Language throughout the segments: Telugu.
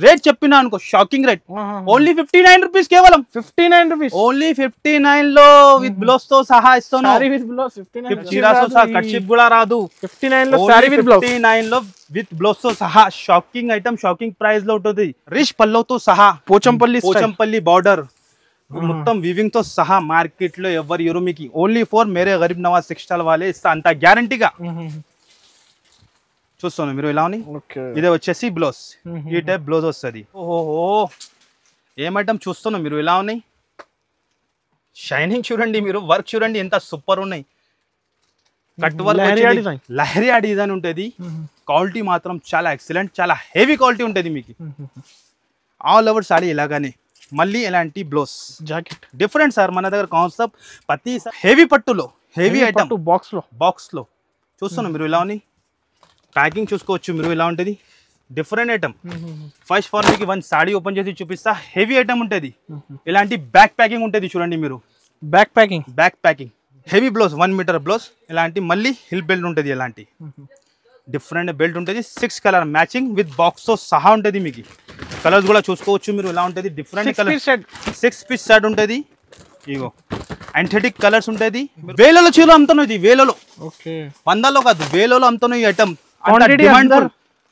రేట్ చెప్పినా అనుకో షాకింగ్ రేట్ ఓన్లీ 59 రూపీస్ కేవలం 59 రూపీస్ ఓన్లీ 59 లో విత్ బ్లౌజ్ తో సహా ఇస్తాను సారీ విత్ బ్లౌజ్ 59 చీరాతో సహా కట్షిప్ కూడా రాదు 59 లో సారీ విత్ బ్లౌజ్ 59 లో విత్ బ్లౌజ్ తో సహా షాకింగ్ ఐటమ్ షాకింగ్ ప్రైస్ లో ఉంటుంది రిచ్ పల్లోతో సహా పోచంపల్లి బార్డర్ మొత్తం వివింగ్ తో సహా మార్కెట్ లో ఎవరు ఇరు మీకు only for Mere Garib Nawaz textile వాళ్ళే ఇస్తా అంత గ్యారంటీగా చూస్తాను మీరు ఇలా ఇదే వచ్చేసి బ్లౌజ్ ఈ టైప్ బ్లౌజ్ వస్తుంది ఓహో ఏం ఐటమ్ చూస్తున్నాం మీరు ఇలా ఉన్నాయి షైనింగ్ చూడండి మీరు వర్క్ చూడండి ఎంత సూపర్ ఉన్నాయి కట్ వర్క్ లహరియా డిజైన్ ఉంటుంది క్వాలిటీ మాత్రం చాలా ఎక్సలెంట్ చాలా హెవీ క్వాలిటీ ఉంటుంది మీకు ఆల్ ఓవర్ సారీ ఇలాగానే మళ్ళీ ఇలాంటి బ్లౌజ్ జాకెట్ డిఫరెంట్ సార్ మన దగ్గర కాన్సెప్ట్ ప్రతి హెవీ పట్టులో హెవీ ఐటమ్ బాక్స్ లో చూస్తున్నాం మీరు ఇలా ఉన్నాయి ప్యాకింగ్ చూసుకోవచ్చు మీరు ఇలా ఉంటుంది డిఫరెంట్ ఐటమ్ ఫస్ట్ ఫార్ మీకు వన్ సాడీ ఓపెన్ చేసి చూపిస్తా హెవీ ఐటమ్ ఉంటుంది ఇలాంటి బ్యాక్ ప్యాకింగ్ ఉంటుంది చూడండి మీరు back packing heavy blouse 1 meter blouse ఇలాంటి మళ్ళీ హిల్ బెల్ట్ ఉంటుంది ఇలాంటి డిఫరెంట్ బెల్ట్ ఉంటుంది 6 కలర్ మ్యాచింగ్ విత్ బాక్స్ తో సహా ఉంటుంది మీకు కలర్స్ కూడా చూసుకోవచ్చు మీరు ఇలా ఉంటుంది డిఫరెంట్ కలర్ 6 పీస్ సెట్ ఉంటుంది ఇగో యాంథెటిక్ కలర్స్ ఉంటుంది వేలలో చీరలు అమ్ముతాను ఇది వేలలో వందలో కాదు వేలలో అమ్ముతాను ఈ ఐటమ్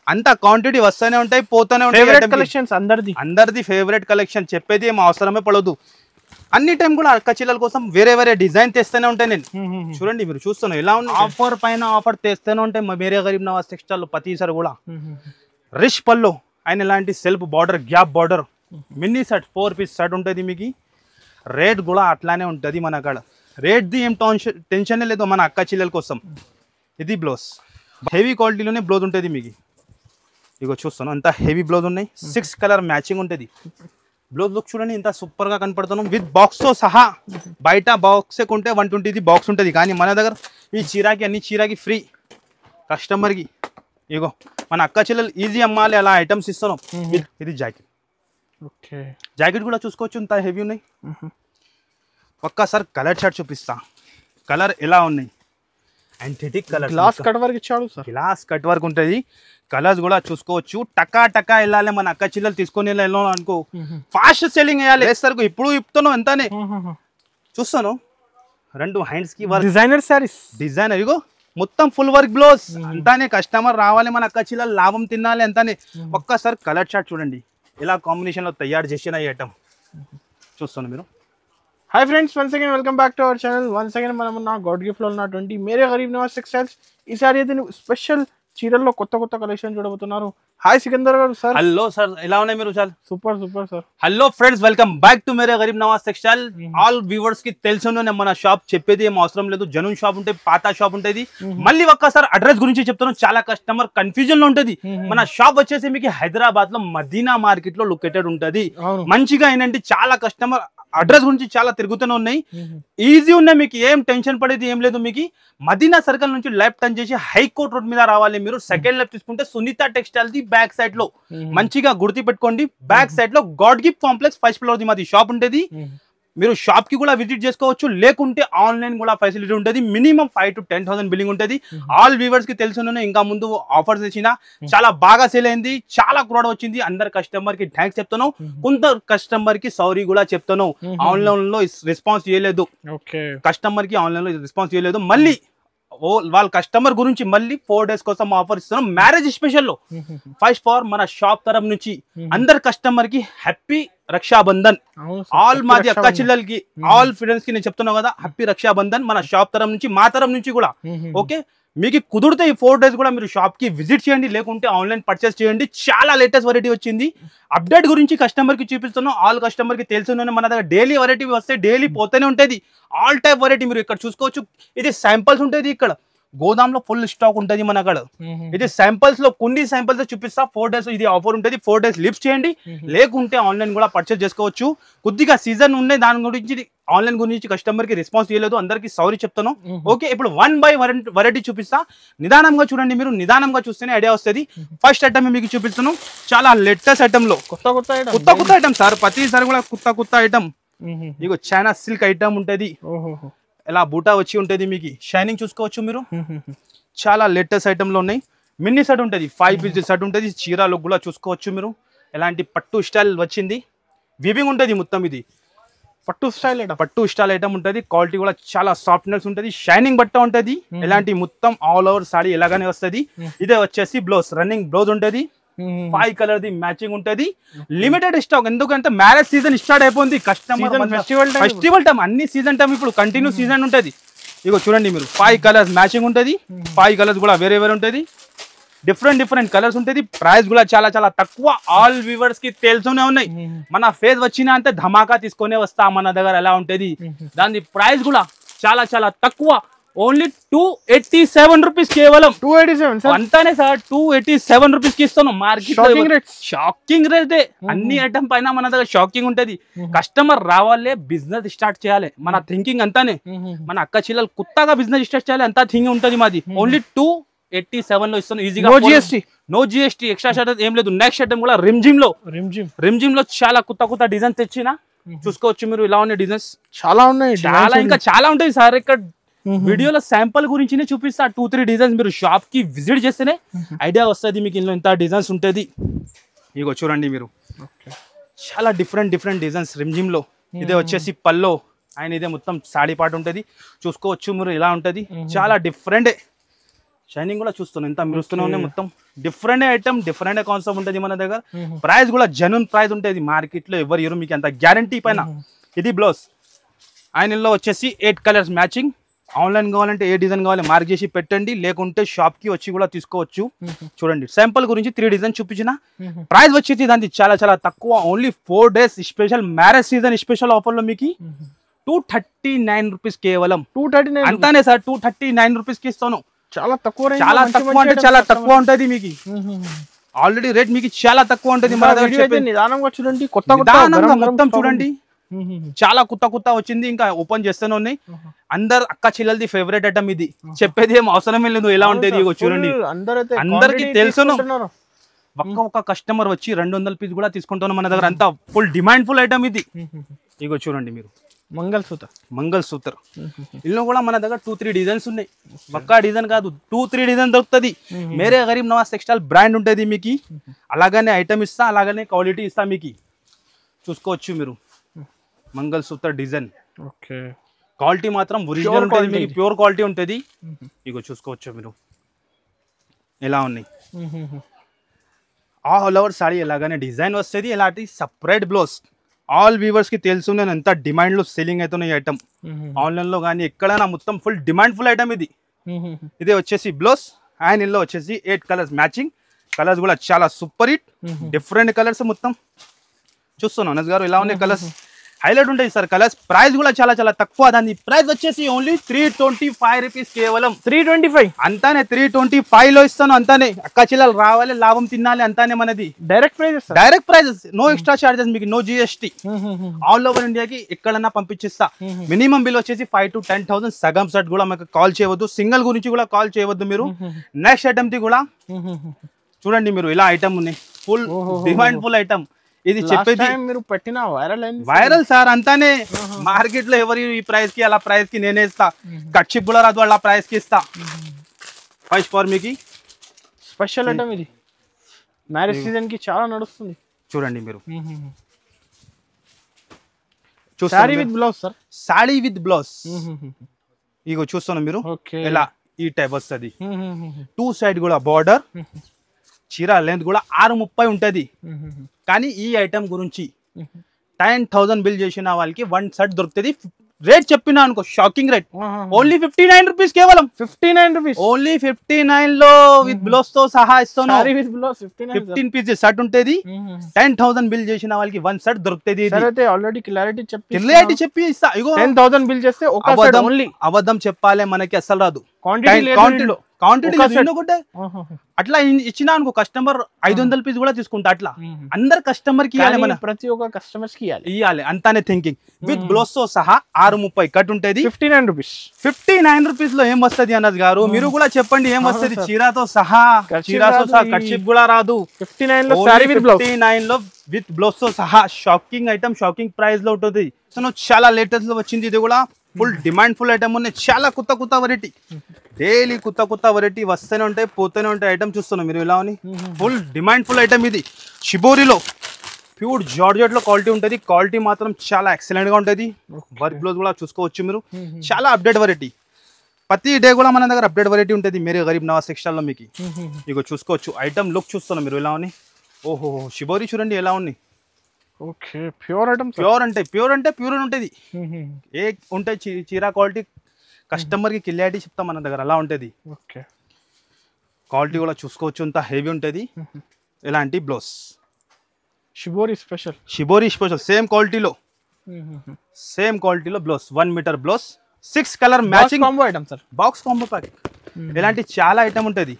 అంత క్వాంటిటీ వస్తూనే ఉంటాయి పోతూనే ఉంటాయి అందరిది ఫేవరెట్ కలెక్షన్ చెప్పేది ఏం అవసరమే పడదు అన్ని టైం కూడా అక్క చిల్లల కోసం వేరే వేరే డిజైన్ తెస్తూనే ఉంటాయి నేను చూడండి మీరు చూస్తున్నాను ఇలా ఉన్న ఆఫర్ పైన ఆఫర్ తెస్తూనే ఉంటాయి మేరే గరీబ్ నవాజ్ టెక్స్టైల్ ప్రతిసారి కూడా రిచ్ పల్లో ఆయన ఇలాంటి self border gap border mini set 4 piece set ఉంటుంది మీకు రేట్ కూడా అట్లానే ఉంటుంది మన కాడ రేట్ది ఏం టెన్షన్ లేదు మన అక్క చిల్లల కోసం ఇది బ్లౌజ్ హెవీ క్వాలిటీలోనే బ్లౌజ్ ఉంటుంది మీకు ఇగో చూస్తాను అంత హెవీ బ్లౌజ్ ఉన్నాయి 6 కలర్ మ్యాచింగ్ ఉంటుంది బ్లౌజ్ లుక్ చూడండి ఇంత సూపర్ గా కనపడుతున్నాం విత్ బాక్స్ తో సహా బయట బాక్స్ కొంటే 120 బాక్స్ ఉంటుంది కానీ మన దగ్గర ఈ చీరాకి అన్ని చీరాకి ఫ్రీ కస్టమర్ కి ఇగో మన అక్క చెల్లెలు ఈజీ అమ్మాలి అలా ఐటమ్స్ ఇస్తున్నాం ఇది జాకెట్ కూడా చూసుకోవచ్చు ఇంత హెవీ ఉన్నాయి ఒక్కసారి కలర్ షర్ట్ చూపిస్తా కలర్ ఎలా ఉన్నాయి యాంథెటిక్ కలర్ గ్లాస్ కట్ వర్క్ ఇచ్చాడు సార్ గ్లాస్ కట్ వర్క్ ఉంటుంది కలర్స్ కూడా చూసుకోవచ్చు టకా టకా వెళ్ళాలి మన అక్క చిల్లలు తీసుకొని వెళ్ళాలి అనుకో ఫాస్ట్ సెల్లింగ్ వేయాలి వేస్తారు ఇప్పుడు ఇప్పుతాను ఎంతనే చూస్తాను 2 హ్యాండ్స్ కి డిజైనర్ సారీస్ డిజైనర్ ఇగో మొత్తం ఫుల్ వర్క్ బ్లౌజ్ అంతానే కస్టమర్ రావాలి మన అక్క చిల్లలు లాభం తినాలి అంతానే ఒక్కసారి కలర్ షార్ట్ చూడండి ఇలా కాంబినేషన్ లో తయారు చేసిన ఐటమ్ చూస్తాను మీరు hi friends once again welcome back to our channel once again మనం ఉన్న గాడ్ గిఫ్ట్ లో ఉన్నటువంటి మేరే గరీబ్ నవాజ్ టెక్స్టైల్స్ ఈసారి అయితే స్పెషల్ చీరల్లో కొత్త కలెక్షన్ చూడబోతున్నారు హాయ్ సికందర్ గారు సార్ హలో సార్ ఎలా ఉన్నాయి మీరు sir super sir hello friends welcome back to Mere Garib Nawaz textile all viewers కి తెలుసును మన షాప్ చెప్పేది ఏం అవసరం లేదు జనూన్ షాప్ ఉంటే పాత షాప్ ఉంటుంది మళ్ళీ ఒక్కసారి అడ్రస్ గురించి చెప్తాను చాలా కస్టమర్ కన్ఫ్యూజన్ లో ఉంటుంది మన షాప్ వచ్చేసి మీకు హైదరాబాద్ లో మదీనా మార్కెట్ లో లొకేటెడ్ ఉంటది మంచిగా ఏంటంటే చాలా కస్టమర్ అడ్రస్ గురించి చాలా తిరుగుతూనే ఉన్నాయి ఈజీ ఉన్నాయి మీకు ఏం టెన్షన్ పడేది ఏం లేదు మీకు మదీనా సర్కిల్ నుంచి లెఫ్ట్ టర్న్ చేసి హైకోర్ట్ రోడ్ మీద రావాలి మీరు సెకండ్ లెఫ్ట్ తీసుకుంటే సునీత టెక్స్టైల్ ది బ్యాక్ సైడ్ లో మంచిగా గుర్తు పెట్టుకోండి బ్యాక్ సైడ్ లో God gift complex first floor ది మాది షాప్ ఉంటుంది మీరు షాప్ కి కూడా విజిట్ చేసుకోవచ్చు లేకుంటే ఆన్లైన్ కూడా ఫెసిలిటీ ఉంటుంది మినిమం 5 to 10,000 బిల్లింగ్ ఉంటుంది ఆల్ వ్యూవర్స్ కి తెలుసును ఇంకా ముందు ఆఫర్స్ ఇచ్చిన చాలా బాగా సేల్ అయింది చాలా క్రౌడ్ వచ్చింది అందరు కస్టమర్ కి థ్యాంక్స్ చెప్తాను కొంత కస్టమర్ కి సారీ కూడా చెప్తాను ఆన్లైన్ లో రెస్పాన్స్ చేయలేదు కస్టమర్ కి ఆన్లైన్ లో రెస్పాన్స్ చేయలేదు మళ్ళీ వాళ్ళ కస్టమర్ గురించి మళ్ళీ 4 days కోసం ఆఫర్ ఇస్తున్నాం మ్యారేజ్ స్పెషల్ లో ఫస్ట్ ఫార్ మన షాప్ తరఫు నుంచి అందరు కస్టమర్ కి హ్యాపీ రక్షాబంధన్ ఆల్ మాది అక్క చిల్లలకి ఆల్ ఫ్రెండ్స్ కి నేను చెప్తున్నా కదా హ్యాపీ రక్షాబంధన్ మన షాప్ తరఫు నుంచి మా తరఫు నుంచి కూడా ఓకే మీకు కుదిరితే ఈ 4 days కూడా మీరు షాప్ కి విజిట్ చేయండి లేకుంటే ఆన్లైన్ పర్చేస్ చేయండి చాలా లేటెస్ట్ వెరైటీ వచ్చింది అప్డేట్ గురించి కస్టమర్ కి చూపిస్తున్నాం ఆల్ కస్టమర్ కి తెలుసున్నాను మన దగ్గర డైలీ వెరైటీ వస్తే డైలీ పోతూనే ఉంటుంది ఆల్ టైప్ వెరైటీ మీరు ఇక్కడ చూసుకోవచ్చు ఇది శాంపిల్స్ ఉంటుంది ఇక్కడ గోదాంలో ఫుల్ స్టాక్ ఉంటుంది మన అక్కడ ఇది శాంపిల్స్ లో కొన్ని శాంపిల్స్ చూపిస్తా 4 days ఇది ఆఫర్ ఉంటుంది 4 days లిఫ్ట్ చేయండి లేకుంటే ఆన్లైన్ కూడా పర్చేస్ చేసుకోవచ్చు కొద్దిగా సీజన్ ఉండే దాని గురించి ఆన్లైన్ గురించి కస్టమర్ కి రెస్పాన్స్ చేయలేదు అందరికి సారీ చెప్తాను ఓకే ఇప్పుడు 1 by 1 వెరైటీ చూపిస్తా నిదానంగా చూడండి మీరు నిదానంగా చూస్తేనే ఐడియా వస్తుంది ఫస్ట్ ఐటమ్ మీకు చూపిస్తాను చాలా లేటెస్ట్ ఐటమ్ లో కొత్త ఐటమ్ సార్ ప్రతిసారి కూడా కొత్త ఐటమ్ ఇగో చైనా సిల్క్ ఐటమ్ ఉంటది ఇలా బూటా వచ్చి ఉంటది మీకు షైనింగ్ చూసుకోవచ్చు మీరు చాలా లేటెస్ట్ ఐటమ్ లో ఉన్నాయి మినీ సెట్ ఉంటది 5 pieces సెట్ ఉంటది చీరాలో కూడా చూసుకోవచ్చు మీరు ఎలాంటి పట్టు స్టైల్ వచ్చింది, వివింగ్ ఉంటుంది మొత్తం. ఇది పట్టు స్టైల్ ఐటమ్ ఉంటుంది. క్వాలిటీ కూడా చాలా సాఫ్ట్నెస్ ఉంటుంది, షైనింగ్ బట్ట ఉంటుంది. ఎలాంటి మొత్తం ఆల్ ఓవర్ సాడీ ఎలాగానే వస్తుంది. ఇదే వచ్చేసి బ్లౌజ్, రన్నింగ్ బ్లౌజ్ ఉంటుంది. 5 కలర్ ది మ్యాచింగ్ ఉంటుంది. లిమిటెడ్ స్టాక్, ఎందుకంటే మ్యారేజ్ సీజన్ స్టార్ట్ అయిపోయింది. కస్టమర్ ఫెస్టివల్ టైం, అన్ని సీజన్ టైం ఇప్పుడు కంటిన్యూ సీజన్ ఉంటుంది. ఇగో చూడండి మీరు, 5 కలర్స్ మ్యాచింగ్ ఉంటుంది. 5 కలర్స్ కూడా వేరే ఉంటుంది. డిఫరెంట్ కలర్స్ ఉంటుంది. ప్రైస్ కూడా చాలా చాలా తక్కువ. ఆల్ వ్యూవర్స్ కి తెలుసునే ఉన్నాయి. మన ఫేజ్ వచ్చినా అంతే ధమాకా తీసుకొనే వస్తా మన దగ్గర ఎలా ఉంటుంది. దాని ప్రైస్ కూడా చాలా చాలా తక్కువ. ఓన్లీ 287 రూపీస్, కేవలం 287 అంతానే సార్. 287 రూపీస్ కి ఇస్తాను. Market shocking rate. అన్ని ఐటమ్ పైన మన దగ్గర షాకింగ్ ఉంటది. కస్టమర్ రావాలే, బిజినెస్ స్టార్ట్ చేయాలి. మన థింకింగ్ అంతానే. మన అక్క చెల్లెలు కొత్తగా బిజినెస్ స్టార్ట్ చేయాలి, అంతా థింకింగ్ ఉంటది మాది. ఓన్లీ 287 లో ఇస్తాను ఈజీగా. నో జిఎస్టీ ఎక్స్ట్రా చార్జెస్ ఏం లేదు. నెక్స్ట్ ఐటమ్ కూడా రిమ్జిమ్ లో చాలా కొత్త డిజైన్స్ తెచ్చిన చూసుకోవచ్చు మీరు. ఇలా ఉన్నాయి డిజైన్స్, చాలా ఉన్నాయి. ఇంకా చాలా ఉంటాయి సార్. ఇక్కడ వీడియోలో శాంపుల్ గురించి చూపిస్తా. 2-3 డిజైన్స్ మీరు షాప్ కి విజిట్ చేస్తేనే ఐడియా వస్తుంది మీకు. ఇందులో ఇంత డిజైన్స్ ఉంటుంది. ఇగో చూడండి మీరు, చాలా డిఫరెంట్ డిజైన్స్ రిమ్జిమ్ లో. ఇదే వచ్చేసి పల్లో అండ్ ఇదే మొత్తం సాడీ పార్ట్ ఉంటుంది. చూసుకోవచ్చు మీరు ఇలా ఉంటుంది. చాలా డిఫరెంట్ షైనింగ్ కూడా చూస్తున్నాం, ఎంత మెరుస్తూనే ఉన్నాయి. మొత్తం డిఫరెంట్ ఐటమ్, డిఫరెంట్ కాన్సెప్ట్ ఉంటుంది మన దగ్గర. ప్రైస్ కూడా జెన్యూన్ ప్రైస్ ఉంటుంది. మార్కెట్ లో ఎవరు ఇవ్వరు మీకు అంత గ్యారంటీ పైన. ఇది బ్లౌజ్ అండ్ ఇందులో వచ్చేసి 8 కలర్స్ మ్యాచింగ్. ఆన్లైన్ కావాలంటే ఏ డిజైన్ కావాలి మార్క్ చేసి పెట్టండి, లేకుంటే షాప్ కి వచ్చి కూడా తీసుకోవచ్చు. చూడండి శాంపుల్ గురించి 3 డిజైన్ చూపించిన. ప్రైస్ వచ్చేసి దానికి చాలా చాలా తక్కువ. Only 4 days special marriage season special offer లో మీకు 239 రూపీస్, కేవలం 239 అంతానే సార్. 239 రూపీస్ కి ఇస్తాను. చాలా తక్కువ అంటే చాలా తక్కువ ఉంటుంది మీకు. ఆల్రెడీ రేట్ మీకు చాలా తక్కువ ఉంటుంది. చూడండి మొత్తం చూడండి, చాలా కొత్త వచ్చింది. ఇంకా ఓపెన్ చేస్తూనే ఉన్నాయి. అందరు అక్క చెల్లెలది ఫేవరెట్ ఐటమ్ ఇది. చెప్పేది ఏం అవసరం లేదు ఎలా ఉంటుంది. ఇగో చూడండి, అందరికి తెలుసును. ఒక్క కస్టమర్ వచ్చి 200 పీస్ కూడా తీసుకుంటాను మన దగ్గర. అంతా ఫుల్ డిమాండ్ ఫుల్ ఐటమ్ ఇది. ఇగో చూడండి మీరు, మంగళసూత్ర. ఇందులో కూడా మన దగ్గర 2-3 డిజైన్స్ ఉన్నాయి. ఒక్క డిజైన్ కాదు, 2-3 డిజైన్ దొరుకుతుంది. మేరే గరీబ్ నవాజ్ టెక్స్టైల్ బ్రాండ్ ఉంటుంది మీకు. అలాగనే ఐటమ్ ఇస్తా, అలాగనే క్వాలిటీ ఇస్తా మీకు. చూసుకోవచ్చు మీరు, మంగళసూత్ర డిజైన్. క్వాలిటీ మాత్రం ఒరిజినల్ ఉంటుంది మీకు, ప్యూర్ క్వాలిటీ ఉంటుంది. ఇగో చూసుకోవచ్చు మీరు ఎలా ఉన్నాయి. ఆల్ ఓవర్ సాడీ ఎలాగానే డిజైన్ వస్తుంది. ఇలాంటి సపరేట్ బ్లౌజ్. ఆల్ వ్యూవర్స్ కి తెలుసు నేను ఎంత డిమాండ్ లో సెల్లింగ్ అవుతున్నాయి ఐటమ్. ఆన్లైన్ లో కానీ ఎక్కడైనా మొత్తం ఫుల్ డిమాండ్ ఫుల్ ఐటమ్ ఇది. ఇదే వచ్చేసి బ్లౌజ్ అండ్ ఇందులో వచ్చేసి 8 కలర్స్ మ్యాచింగ్. కలర్స్ కూడా చాలా సూపర్ హిట్, డిఫరెంట్ కలర్స్ మొత్తం చూస్తున్నాను. అనస్ గారు ఇలా ఉన్నాయి కలర్స్, హైలైట్ ఉంటాయి సార్ కలర్స్. ప్రైస్ కూడా చాలా చాలా తక్కువ. దాని ప్రైస్ వచ్చేసి ఓన్లీ 325 రూపీస్, కేవలం 325 అంతానే. 325 లో ఇస్తాను అంతానే. అక్క చెల్లెలు రావాలి, లాభం తినాలి, అంతానే మనది. Direct prices, no extra charges మీకు, నో జిఎస్టీ. ఆల్ ఓవర్ ఇండియాకి ఎక్కడన్నా పంపించిస్తా. మినిమం బిల్ వచ్చేసి 5 to 10,000. సగం సెట్ కూడా మీకు కాల్ చేయవద్దు, సింగిల్ గురించి కూడా కాల్ చేయవద్దు మీరు. నెక్స్ట్ ఐటమ్ ది కూడా చూడండి మీరు, ఇలా ఐటమ్ ఉన్నాయి. ఫుల్ డిమాండ్ ఫుల్ ఐటమ్ ఇది. చెప్పేది మీరు పెట్టిన వైరల్ సార్ అంతానే. మార్కెట్ లో ఎవరు ఈ ప్రైస్ కి, అలా ప్రైస్ కి నేనే ఇస్తా. కట్చిప్ కూడా రాదు, అలా ప్రైస్ కి ఇస్తా. ఫస్ట్ ఫర్ మీకు స్పెషల్ ఐటమ్ ఇది. మ్యారేజ్ సీజన్ కి చాలా నడుస్తుంది. చూడండి మీరు, sari with blouse sir. Sari with blouse. ఇగో చూస్తున్నాం మీరు, ఇలా ఈ టైప్ వస్తుంది. 2 సైడ్ కూడా బార్డర్. చీర లెంత్ కూడా 630 ఉంటది. కానీ ఈ ఐటమ్ గురించి 10,000 బిల్ చేసిన వాళ్ళకి 1 సెట్ దొరుకుతుంది. రేట్ చెప్పినా అనుకో, షాకింగ్ రేట్. ఓన్లీ 59 రూపీస్, కేవలం 59 రూపీస్. ఓన్లీ 59 లో విత్ బ్లౌజ్ తో సహా ఇస్తాను. 15 పీసెస్ సెట్ ఉంటుంది. 10,000 బిల్ చేసిన వాళ్ళకి 1 సెట్ దొరుకుతుంది. ఆల్రెడీ క్లారిటీ చెప్పి ఇస్తా. 10,000 బిల్ చేస్తే అబద్ధం చెప్పాలి మనకి అసలు రాదు. క్వాంటిటీ అట్లా ఇచ్చినా అనుకో, కస్టమర్ 500 పీస్ కూడా తీసుకుంటా. అట్లా అందరు కస్టమర్ కి ఇవ్వాలి, మన ప్రతి ఒక్క కస్టమర్స్ కి ఇవ్వాలి అంతానే థింకింగ్. విత్ బ్లౌజ్ తో సహా 630 కట్ ఉంటుంది. 59 రూపీస్. 59 రూపీస్ లో ఏం వస్తుంది అనస్ గారు? మీరు కూడా చెప్పండి ఏం వస్తుంది. చీరతో సహా, చీరతో సహా కట్చిప్ కూడా రాదు. 59 లో సారీ విత్ బ్లౌజ్. 59 లో విత్ బ్లౌజ్ తో సహా షాకింగ్ ఐటమ్, షాకింగ్ ప్రైస్ లో ఉంటుంది. చాలా లేటెస్ట్ లో వచ్చింది. ఇది కూడా ఫుల్ డిమాండ్ ఫుల్ ఐటమ్ ఉన్నాయి, చాలా కొత్త కొత్త వెరైటీ, డైలీ కొత్త కొత్త వెరైటీ వస్తూనే ఉంటాయి పోతూనే ఉంటాయి. ఐటమ్ చూస్తున్నాం మీరు ఇలా అని, ఫుల్ డిమాండ్ ఫుల్ ఐటమ్ ఇది. షిబోరిలో ప్యూర్ జార్జెట్ లో క్వాలిటీ ఉంటుంది, క్వాలిటీ మాత్రం చాలా ఎక్సలెంట్ గా ఉంటుంది. వర్క్ బ్లౌజ్ కూడా చూసుకోవచ్చు మీరు, చాలా అప్డేట్ వెరైటీ. ప్రతి డే కూడా మన దగ్గర అప్డేట్ వెరైటీ ఉంటుంది మేరే గరీబ్ నవాజ్ టెక్స్టైల్ లో. మీకు ఇగో చూసుకోవచ్చు ఐటమ్ లుక్ చూస్తున్నాం మీరు ఎలా ఉన్నాయి. ఓహో షిబోరి చూడండి ఎలా ఉన్నాయి. ఓకే ప్యూర్ ఐటమ్, ప్యూర్ అంటే ప్యూర్ ఉంటుంది. ఏ ఉంటాయి చీర క్వాలిటీ కస్టమర్ కి క్లియారిటీ చెప్తాం మన దగ్గర అలా ఉంటుంది. ఓకే క్వాలిటీ కూడా చూసుకోవచ్చు, అంత హెవీ ఉంటుంది. ఇలాంటి బ్లౌజ్ షిబోరి స్పెషల్ సేమ్ క్వాలిటీలో blouse 1 meter blouse 6 colour matching combo item sir, box combo pack. ఇలాంటి చాలా ఐటమ్ ఉంటుంది,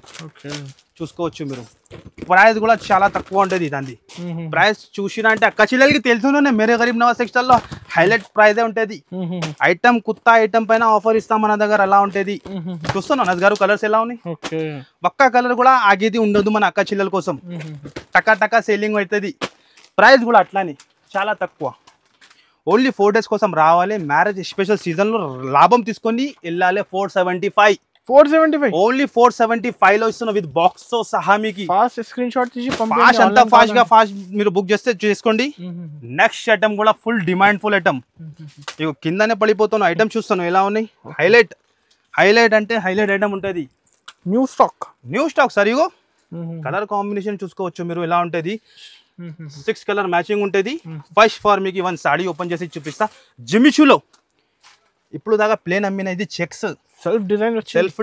చూసుకోవచ్చు మీరు. ప్రైస్ కూడా చాలా తక్కువ ఉంటుంది దాన్ని. ప్రైస్ చూసినా అంటే అక్క చెల్లెలకి తెలుసునే మేరే గరీబ్ నవాజ్ టెక్స్టైల్ లో హైలైట్ ప్రైస్ ఉంటుంది. ఐటమ్ కొత్త ఐటమ్ పైన ఆఫర్ ఇస్తాం మన దగ్గర అలా ఉంటుంది. చూస్తున్నాం నజ్ గారు కలర్స్ ఎలా ఉన్నాయి. ఒక్క కలర్ కూడా ఆగేది ఉండదు మన అక్క చెల్లెల కోసం, టకా టకా సేలింగ్ అవుతుంది. ప్రైస్ కూడా అట్లానే చాలా తక్కువ. ఓన్లీ 4 days కోసం రావాలి, మ్యారేజ్ స్పెషల్ సీజన్ లో లాభం తీసుకొని వెళ్ళాలి. 475 ఓన్లీ 475 లో ఇస్తున్నా విత్ బాక్స్ తో సహా. మీకు ఫాస్ట్ స్క్రీన్ షాట్ తీసి ఫాస్ట్ అంతా ఫాస్ట్ మీరు బుక్ చేస్తే చేసుకోండి. నెక్స్ట్ ఐటమ్ కూడా ఫుల్ డిమాండ్ ఫుల్ ఐటమ్, ఇగో కిందనే పడిపోతాను. ఐటమ్ చూస్తాను ఎలా ఉన్నాయి. హైలైట్ అంటే హైలైట్ ఐటమ్ ఉంటుంది. New stock sir. ఇగో కలర్ కాంబినేషన్ చూసుకోవచ్చు మీరు ఎలా ఉంటుంది. 6 కలర్ మ్యాచింగ్ ఉంటుంది. ఫస్ట్ ఫార్ మీకు 1 సాడీ ఓపెన్ చేసి చూపిస్తా. జిమిచూలో ఇప్పుడు దాకా ప్లేన్ అమ్మిన ఇది చెక్స్ సెల్ఫ్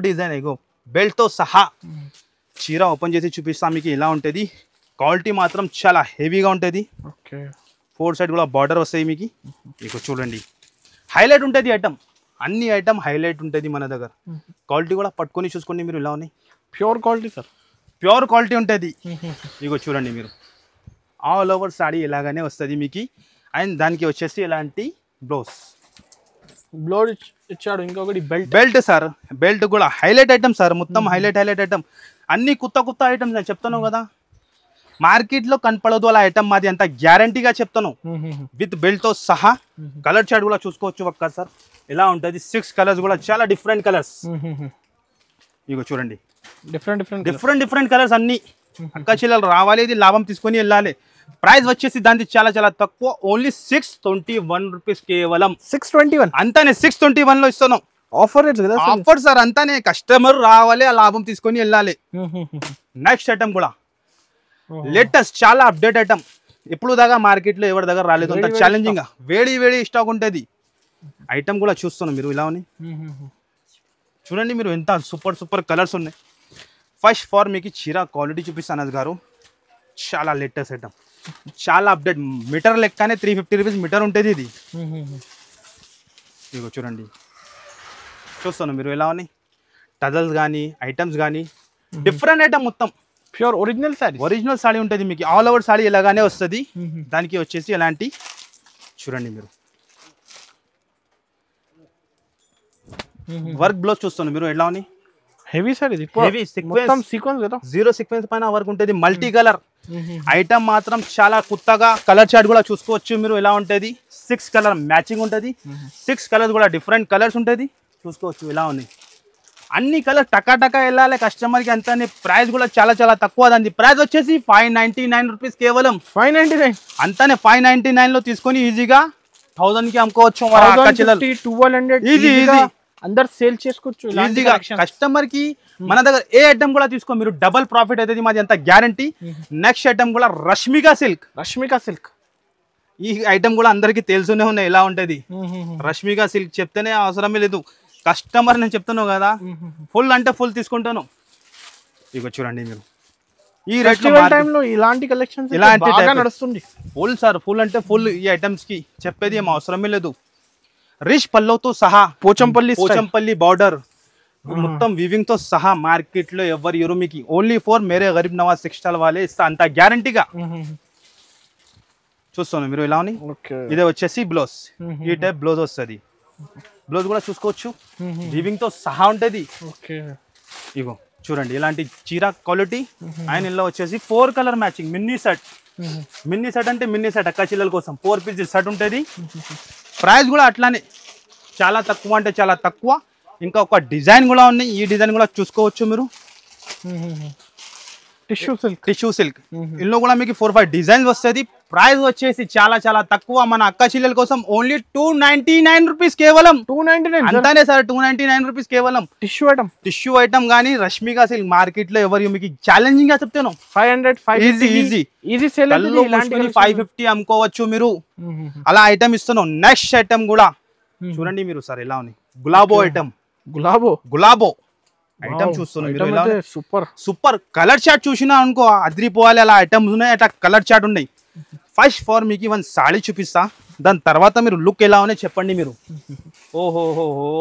డిజైన్ ఇగో బెల్ట్ తో సహా చీర ఓపెన్ చేసి చూపిస్తా మీకు ఎలా ఉంటుంది. క్వాలిటీ మాత్రం చాలా హెవీగా ఉంటుంది. 4 సైడ్ కూడా బార్డర్ వస్తాయి మీకు. ఇగో చూడండి హైలైట్ ఉంటుంది ఐటమ్, అన్ని ఐటమ్ హైలైట్ ఉంటుంది మన దగ్గర. క్వాలిటీ కూడా పట్టుకొని చూసుకోండి మీరు ఎలా ఉన్నాయి. Pure quality sir, pure quality ఉంటుంది. ఇగో చూడండి మీరు ఆల్ ఓవర్ సాడీ ఇలాగానే వస్తుంది మీకు. అండ్ దానికి వచ్చేసి ఇలాంటి బ్లౌజ్ ఇచ్చాడు. ఇంకొకటి బెల్ట్ సార్, బెల్ట్ కూడా హైలైట్ ఐటమ్ సార్, మొత్తం హైలైట్ ఐటమ్. అన్ని కొత్త ఐటమ్స్ నేను చెప్తాను కదా, మార్కెట్ లో కనపడదు అలా ఐటమ్ మాది, అంత గ్యారంటీగా చెప్తాను. విత్ బెల్ట్ తో సహా. కలర్ చార్ట్ కూడా చూసుకోవచ్చు ఒక్క సార్ ఎలా ఉంటుంది. 6 కలర్స్ కూడా చాలా డిఫరెంట్ కలర్స్. ఇగో చూడండి డిఫరెంట్ కలర్స్ అన్ని. అక్క చెల్లెలు రావాలి, ఇది లాభం తీసుకొని వెళ్ళాలి. ప్రైస్ వచ్చేసి దానికి చాలా చాలా తక్కువ, ఓన్లీ 621 రూపీస్, కేవలం 621 అంతానే. 621 లో ఇస్తున్నాం. Offer sir అంతానే. కస్టమర్ రావాలి, ఆ లాభం తీసుకొని వెళ్ళాలి. నెక్స్ట్ ఐటమ్ కూడా లేటెస్ట్ చాలా అప్డేట్ ఐటమ్, ఇప్పుడు దాకా మార్కెట్ లో ఎవరి దగ్గర రాలేదు, అంత ఛాలెంజింగ్ గా వేడి స్టాక్ ఉంటుంది. ఐటమ్ కూడా చూస్తున్నాం మీరు ఇలా ఉన్నాయి. చూడండి మీరు ఎంత సూపర్ కలర్స్ ఉన్నాయి. ఫస్ట్ ఫార్ మీకు చీర క్వాలిటీ చూపిస్తాను అన్నది గారు, చాలా లేటెస్ట్ ఐటమ్, చాలా అప్డేట్. మీటర్ లెక్కనే 350 రూపీస్ మీటర్ ఉంటుంది ఇది. ఇగో చూడండి చూస్తాను మీరు ఎలా ఉన్నాయి. టజల్స్ కానీ ఐటమ్స్ కానీ డిఫరెంట్ ఐటమ్, మొత్తం ప్యూర్ ఒరిజినల్ సాడీ ఉంటుంది మీకు. ఆల్ ఓవర్ సాడీ ఇలాగానే వస్తుంది. దానికి వచ్చేసి ఎలాంటి చూడండి మీరు వర్క్ బ్లౌజ్ చూస్తాను మీరు ఎలా ఉన్నాయి. హెవీ సార్, ఇది సీక్వెన్స్ కదా, 0 సీక్వెన్స్ పైన వర్క్ ఉంటుంది. మల్టీ కలర్ ఐటమ్ మాత్రం చాలా కొత్తగా. కలర్ చార్ట్ కూడా చూసుకోవచ్చు మీరు ఎలా ఉంటుంది. 6 కలర్ మ్యాచింగ్ ఉంటుంది. 6 కలర్స్ కూడా డిఫరెంట్ కలర్స్ ఉంటుంది, చూసుకోవచ్చు ఎలా ఉన్నాయి. అన్ని కలర్ టకా వెళ్ళాలి కస్టమర్ కి. అంతా ప్రైస్ కూడా చాలా చాలా తక్కువ. దాని ప్రైస్ వచ్చేసి 599 రూపీస్, కేవలం 599 అంతానే. 599 లో తీసుకొని ఈజీగా 1000 కి అమ్ముకోవచ్చు. 1200 ఈజీ అందరు సేల్ చేసుకోవచ్చు ఈజీగా. కస్టమర్ కి మన దగ్గర ఏ ఐటమ్ కూడా తీసుకో మీరు డబల్ ప్రాఫిట్ అవుతుంది మాది, అంత గ్యారంటీ. నెక్స్ట్ ఐటమ్ కూడా రష్మిక సిల్క్. ఈ ఐటమ్ కూడా అందరికి తెలుసునే ఉన్నాయి ఎలా ఉంటది. రష్మిక సిల్క్ చెప్తేనే అవసరమే లేదు. కస్టమర్ నేను చెప్తున్నాను కదా, ఫుల్ అంటే ఫుల్ తీసుకుంటాను. ఇగో చూడండి మీరు ఈ రేట్ లో ఇలాంటి కలెక్షన్స్ నడుస్తుంది. ఫుల్ సార్, ఫుల్ అంటే ఫుల్. ఈ ఐటమ్స్ కి చెప్పేది ఏం అవసరమే లేదు. రిచ్ పల్లోతో సహా, పోచంపల్లి బార్డర్ మొత్తం వివింగ్ తో సహా మార్కెట్ లో ఎవరు ఎరుమికి only for Mere Garib Nawaz textile వాళ్ళే ఇస్తా, అంత గ్యారంటీగా. చూస్తాను మీరు ఎలా ఉన్నాయి. ఇదే వచ్చేసి బ్లౌజ్, ఈ టైప్ బ్లౌజ్ వస్తుంది. బ్లౌజ్ కూడా చూసుకోవచ్చు, వివింగ్ తో సహా ఉంటది. ఇగో చూడండి ఇలాంటి చీర క్వాలిటీ. ఆయన ఇలా వచ్చేసి 4 కలర్ మ్యాచింగ్ మిన్నీ సెట్ అంటే మిన్నీ సెట్ అక్క చిల్లల కోసం 4 పీస్ సెట్ ఉంటుంది. ప్రైస్ కూడా అట్లానే చాలా తక్కువ అంటే చాలా తక్కువ. ఇంకా ఒక డిజైన్ కూడా ఉన్నాయి, ఈ డిజైన్ కూడా చూసుకోవచ్చు మీరు. టిష్యూ సిల్క్ ఇందులో కూడా మీకు 4-5 డిజైన్స్ వస్తుంది. ప్రైస్ వచ్చేసి చాలా చాలా తక్కువ. మన అక్క చెల్లెల కోసం ఓన్లీ 299 రూపీస్ కేవలం. 299 అంతానే సార్, 299 రూపీస్ కేవలం. టిష్యూ ఐటమ్ కానీ రష్మిక సిల్క్ మార్కెట్ లో ఎవరు మీకు ఛాలెంజింగ్ గా చెప్తాను. 500 ఈజీ సేల్ 550 అమ్ముకోవచ్చు మీరు. అలా ఐటమ్ ఇస్తున్నాం. నెక్స్ట్ ఐటమ్ కూడా చూడండి మీరు సార్ ఎలా ఉంది. గులాబో ఐటమ్. గులాబో ఐటమ్ చూస్తున్నాం. సూపర్ కలర్ చార్ట్ చూసినా అనుకో అదిరిపోవాలి. అలా ఐటమ్స్ ఉన్నాయి, అట్లా కలర్ చార్ట్ ఉన్నాయి. ఫస్ట్ ఫార్ మీకు వన్ సాడీ చూపిస్తా, దాని తర్వాత మీరు లుక్ ఎలా ఉన్నాయి చెప్పండి మీరు. ఓహోహో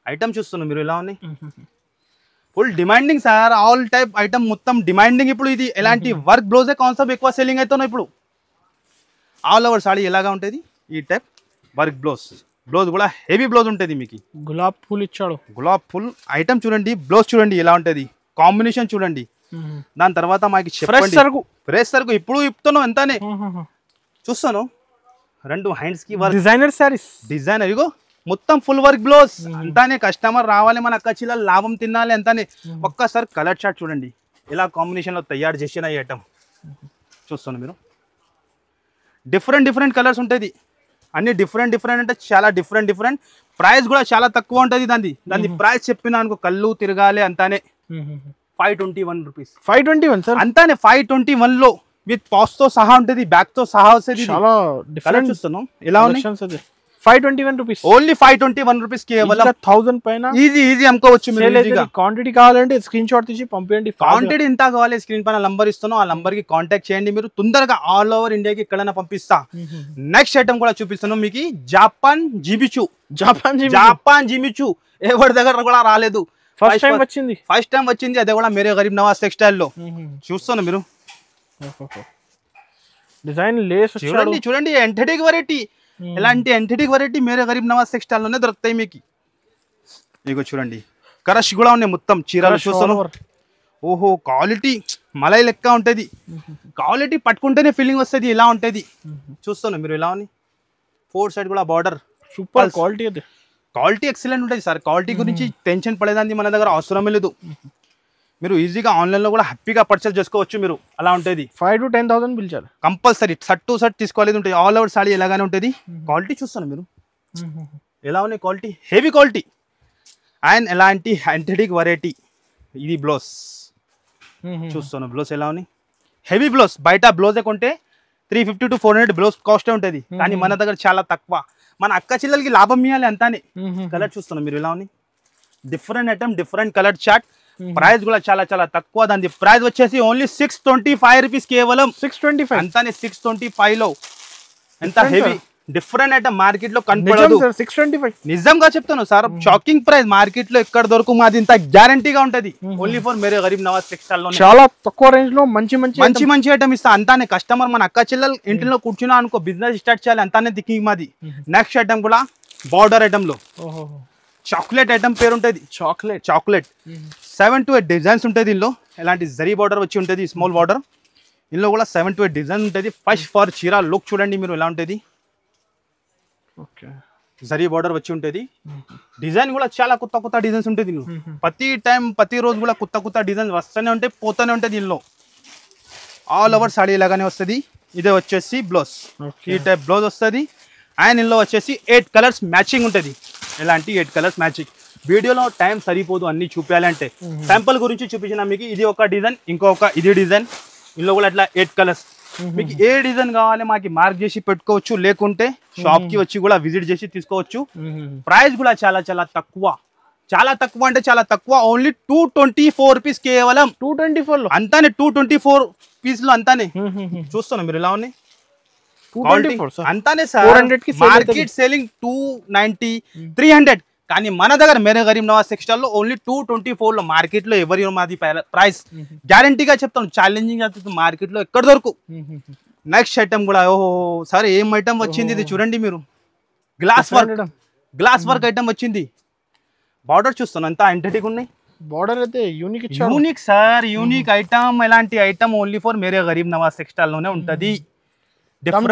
ఐటమ్ చూస్తున్నా మీరు ఎలా ఉన్నాయి. Full demanding sir, all type item మొత్తం డిమాండింగ్. ఇప్పుడు ఇది ఎలాంటి వర్క్ బ్లౌజే కాన్సెప్ట్ ఎక్కువ సెల్లింగ్ అవుతున్నాయి ఇప్పుడు. ఆల్ ఓవర్ సాడీ ఎలాగా ఉంటుంది ఈ టైప్ వర్క్ బ్లౌజ్. బ్లౌజ్ కూడా హెవీ బ్లౌజ్ ఉంటుంది మీకు. గులాబ్ ఫుల్ ఇచ్చాడు. గులాబ్ ఫుల్ ఐటమ్ చూడండి, బ్లౌజ్ చూడండి ఎలా ఉంటుంది, కాంబినేషన్ చూడండి. దాని తర్వాత మాకు ఫ్రెష్ సరుకు ఇప్పుడు ఇప్పుతున్నాం ఎంతనే చూస్తాను. 2 హ్యాండ్స్ కి డిజైనర్ సారీస్, డిజైనర్ ఇగో మొత్తం ఫుల్ వర్క్ బ్లౌజ్ అంతానే. కస్టమర్ రావాలి, మన అక్క చెల్లెలు లాభం తినాలి అంతానే. ఒక్కసారి కలర్ చార్ట్ చూడండి ఎలా కాంబినేషన్ లో తయారు చేసిన ఈ ఐటమ్ చూస్తాను మీరు. డిఫరెంట్ కలర్స్ ఉంటుంది, అన్ని డిఫరెంట్ అంటే చాలా డిఫరెంట్. ప్రైస్ కూడా చాలా తక్కువ ఉంటుంది. దాని ప్రైస్ చెప్పినా అనుకో కళ్ళు తిరగాలి అంతానే. 521 రూపీస్. 521 సార్ అంతానే. 521 లో విత్ పాస్ తో సహా ఉంటుంది, బ్యాక్ తో సహా వస్తుంది. చాలా డిఫరెంట్ చూస్తున్నాం ఎలా ఉన్నాయి. 521 రూపీస్ ఓన్లీ. 521 రూపీస్ కేవలం. 1000 పైన ఈజీ అమ్ముకోవచ్చు. క్వాంటిటీ కావాలంటే స్క్రీన్ షాట్ తీసి పంపించండి. క్వాంటిటీ ఎంత కావాలి స్క్రీన్ పైన నంబర్ ఇస్తున్నాం, ఆ నంబర్ కి కాంటాక్ట్ చేయండి మీరు. తొందరగా ఆల్ ఓవర్ ఇండియాకి ఎక్కడైనా పంపిస్తా. నెక్స్ట్ ఐటమ్ కూడా చూపిస్తున్నాం మీకు. జపాన్ జిమిచు ఎవరి దగ్గర కూడా రాలేదు, ఫస్ట్ టైం వచ్చింది. అదే కూడా మేరే గరీబ్ నవాజ్ టెక్స్టైల్ లో చూస్తున్నాం మీరు. డిజైన్ లేస్ చూడండి ఎంథెటిక్ వెరైటీ. ఎలాంటి ఎంథెటిక్ వెరైటీ మేరే గరీబ్ నవాజ్ టెక్స్టైల్ లోనే దొరుకుతాయి మీకు. ఇగో చూడండి కరష్ కూడా ఉన్నాయి మొత్తం చీరలు చూస్తాను. ఓహో క్వాలిటీ మలై లెక్క ఉంటుంది. క్వాలిటీ పట్టుకుంటేనే ఫీలింగ్ వస్తుంది ఎలా ఉంటుంది చూస్తాను మీరు ఎలా ఉంది. 4 సైడ్ కూడా బార్డర్ సూపర్ క్వాలిటీ ఎక్సలెంట్ ఉంటుంది సార్. క్వాలిటీ గురించి టెన్షన్ పడేదాన్ని మన దగ్గర అవసరమే లేదు. మీరు ఈజీగా ఆన్లైన్ లో కూడా హ్యాపీగా పర్చేస్ చేసుకోవచ్చు మీరు. అలా ఉంటుంది. 5 to 10,000 పిలిచారు కంపల్సరీ. షర్ట్ టు షర్ట్ తీసుకోవాలి ఉంటుంది. ఆల్ ఓవర్ సాడీ ఎలాగానే ఉంటుంది. క్వాలిటీ చూస్తాను మీరు ఎలా ఉన్నాయి. క్వాలిటీ హెవీ క్వాలిటీ అండ్ ఎలాంటి యాంథెటిక్ వెరైటీ. ఇది బ్లౌజ్ చూస్తాను. బ్లౌజ్ ఎలా ఉన్నాయి. Heavy blouse. బయట బ్లౌజ్ కొంటే 350 to 400 బ్లౌజ్ కాస్ట్ ఉంటుంది, కానీ మన దగ్గర చాలా తక్కువ. మన అక్క చెల్లెలకి లాభం ఇవ్వాలి అంతానే. కలర్ చూస్తున్నాం మీరు ఎలా ఉన్నాయి. Different item, different colour chart. Price కూడా చాలా చాలా తక్కువ. దాని ప్రైస్ వచ్చేసి ఓన్లీ 625 రూపీస్ కేవలం. 625 అంతానే. 625 లో ఎంత హెవీ డిఫరెంట్ ఐటమ్ మార్కెట్ లో కనపడదు. 625 నిజంగా చెప్తాను సార్, షాకింగ్ ప్రైస్. మార్కెట్ లో ఎక్కడ దొరకు మాది ఇంత గ్యారంటీగా ఉంటది. Only for Mere Garib Nawaz textile లో చాలా తక్కువ రేంజ్ లో మంచి ఐటమ్ ఇస్తా అంతానే. కస్టమర్ మన అక్క చెల్లెలు ఇంటిలో కూర్చున్నా అనుకో బిజినెస్ స్టార్ట్ చేయాలి అంతానే దిక్కి మాది. నెక్స్ట్ ఐటమ్ కూడా బార్డర్ ఐటమ్ లో చాక్లెట్ ఐటమ్ పేరు ఉంటుంది. చాక్లెట్ 7 to 8 డిజైన్స్ ఉంటుంది దీనిలో. ఎలాంటి జరీ బార్డర్ వచ్చి ఉంటుంది, స్మాల్ బార్డర్. ఇందులో కూడా 7 to 8 డిజైన్ ఉంటుంది. ఫస్ట్ ఫర్ చీర లుక్ చూడండి మీరు ఎలా ఉంటుంది. జరీ బార్డర్ వచ్చి ఉంటుంది. డిజైన్ కూడా చాలా కొత్త డిజైన్స్ ఉంటుంది దీనిలో. ప్రతి రోజు కూడా కొత్త డిజైన్స్ వస్తూనే ఉంటాయి, పోతూనే ఉంటాయి దీనిలో. ఆల్ ఓవర్ సాడీ లాగానే వస్తుంది. ఇదే వచ్చేసి బ్లౌజ్. ఈ టైప్ బ్లౌజ్ వస్తుంది. అండ్ ఇందులో వచ్చేసి 8 కలర్స్ మ్యాచింగ్ ఉంటుంది. ఎలాంటి 8 కలర్స్ మ్యాచింగ్. వీడియోలో టైం సరిపోదు అన్ని చూపించాలంటే. శాంపుల్ గురించి చూపించిన మీకు ఇది ఒక డిజైన్, ఇంకొక ఇది డిజైన్. ఇందులో కూడా అట్లా 8 కలర్స్. మీకు ఏ డిజైన్ కావాలి మాకు మార్క్ చేసి పెట్టుకోవచ్చు, లేకుంటే షాప్ కి వచ్చి కూడా విజిట్ చేసి తీసుకోవచ్చు. ప్రైస్ కూడా చాలా చాలా తక్కువ. చాలా తక్కువ అంటే చాలా తక్కువ. ఓన్లీ 224 రూపీస్ కేవలం. 224 లో అంతానే. 224 పీస్ లో అంతానే. చూస్తున్నాం మీరు ఎలా ఉన్నాయి. అంతానే సార్. మార్కెట్ సేలింగ్ 290, 300, కానీ మన దగ్గర మేరే గరీబ్ నవాజ్ టెక్స్టైల్ లో ఓన్లీ 224 లో. మార్కెట్ లో ఎవరి మాది ప్రైస్ గ్యారంటీగా చెప్తాను. ఛాలెంజింగ్ అవుతుంది మార్కెట్ లో ఎక్కడ దొరకు. నెక్స్ట్ ఐటమ్ కూడా ఓహో సార్ ఏం ఐటమ్ వచ్చింది ఇది చూడండి మీరు. గ్లాస్ వర్క్ ఐటమ్ వచ్చింది. బార్డర్ చూస్తాను అంతా ఎంటెటిక్ ఉన్నాయి. బార్డర్ అయితే యూనిక్ సార్. Unique item. ఎలాంటి item only for Mere Garib Nawaz textile లోనే ఉంటది. టమ్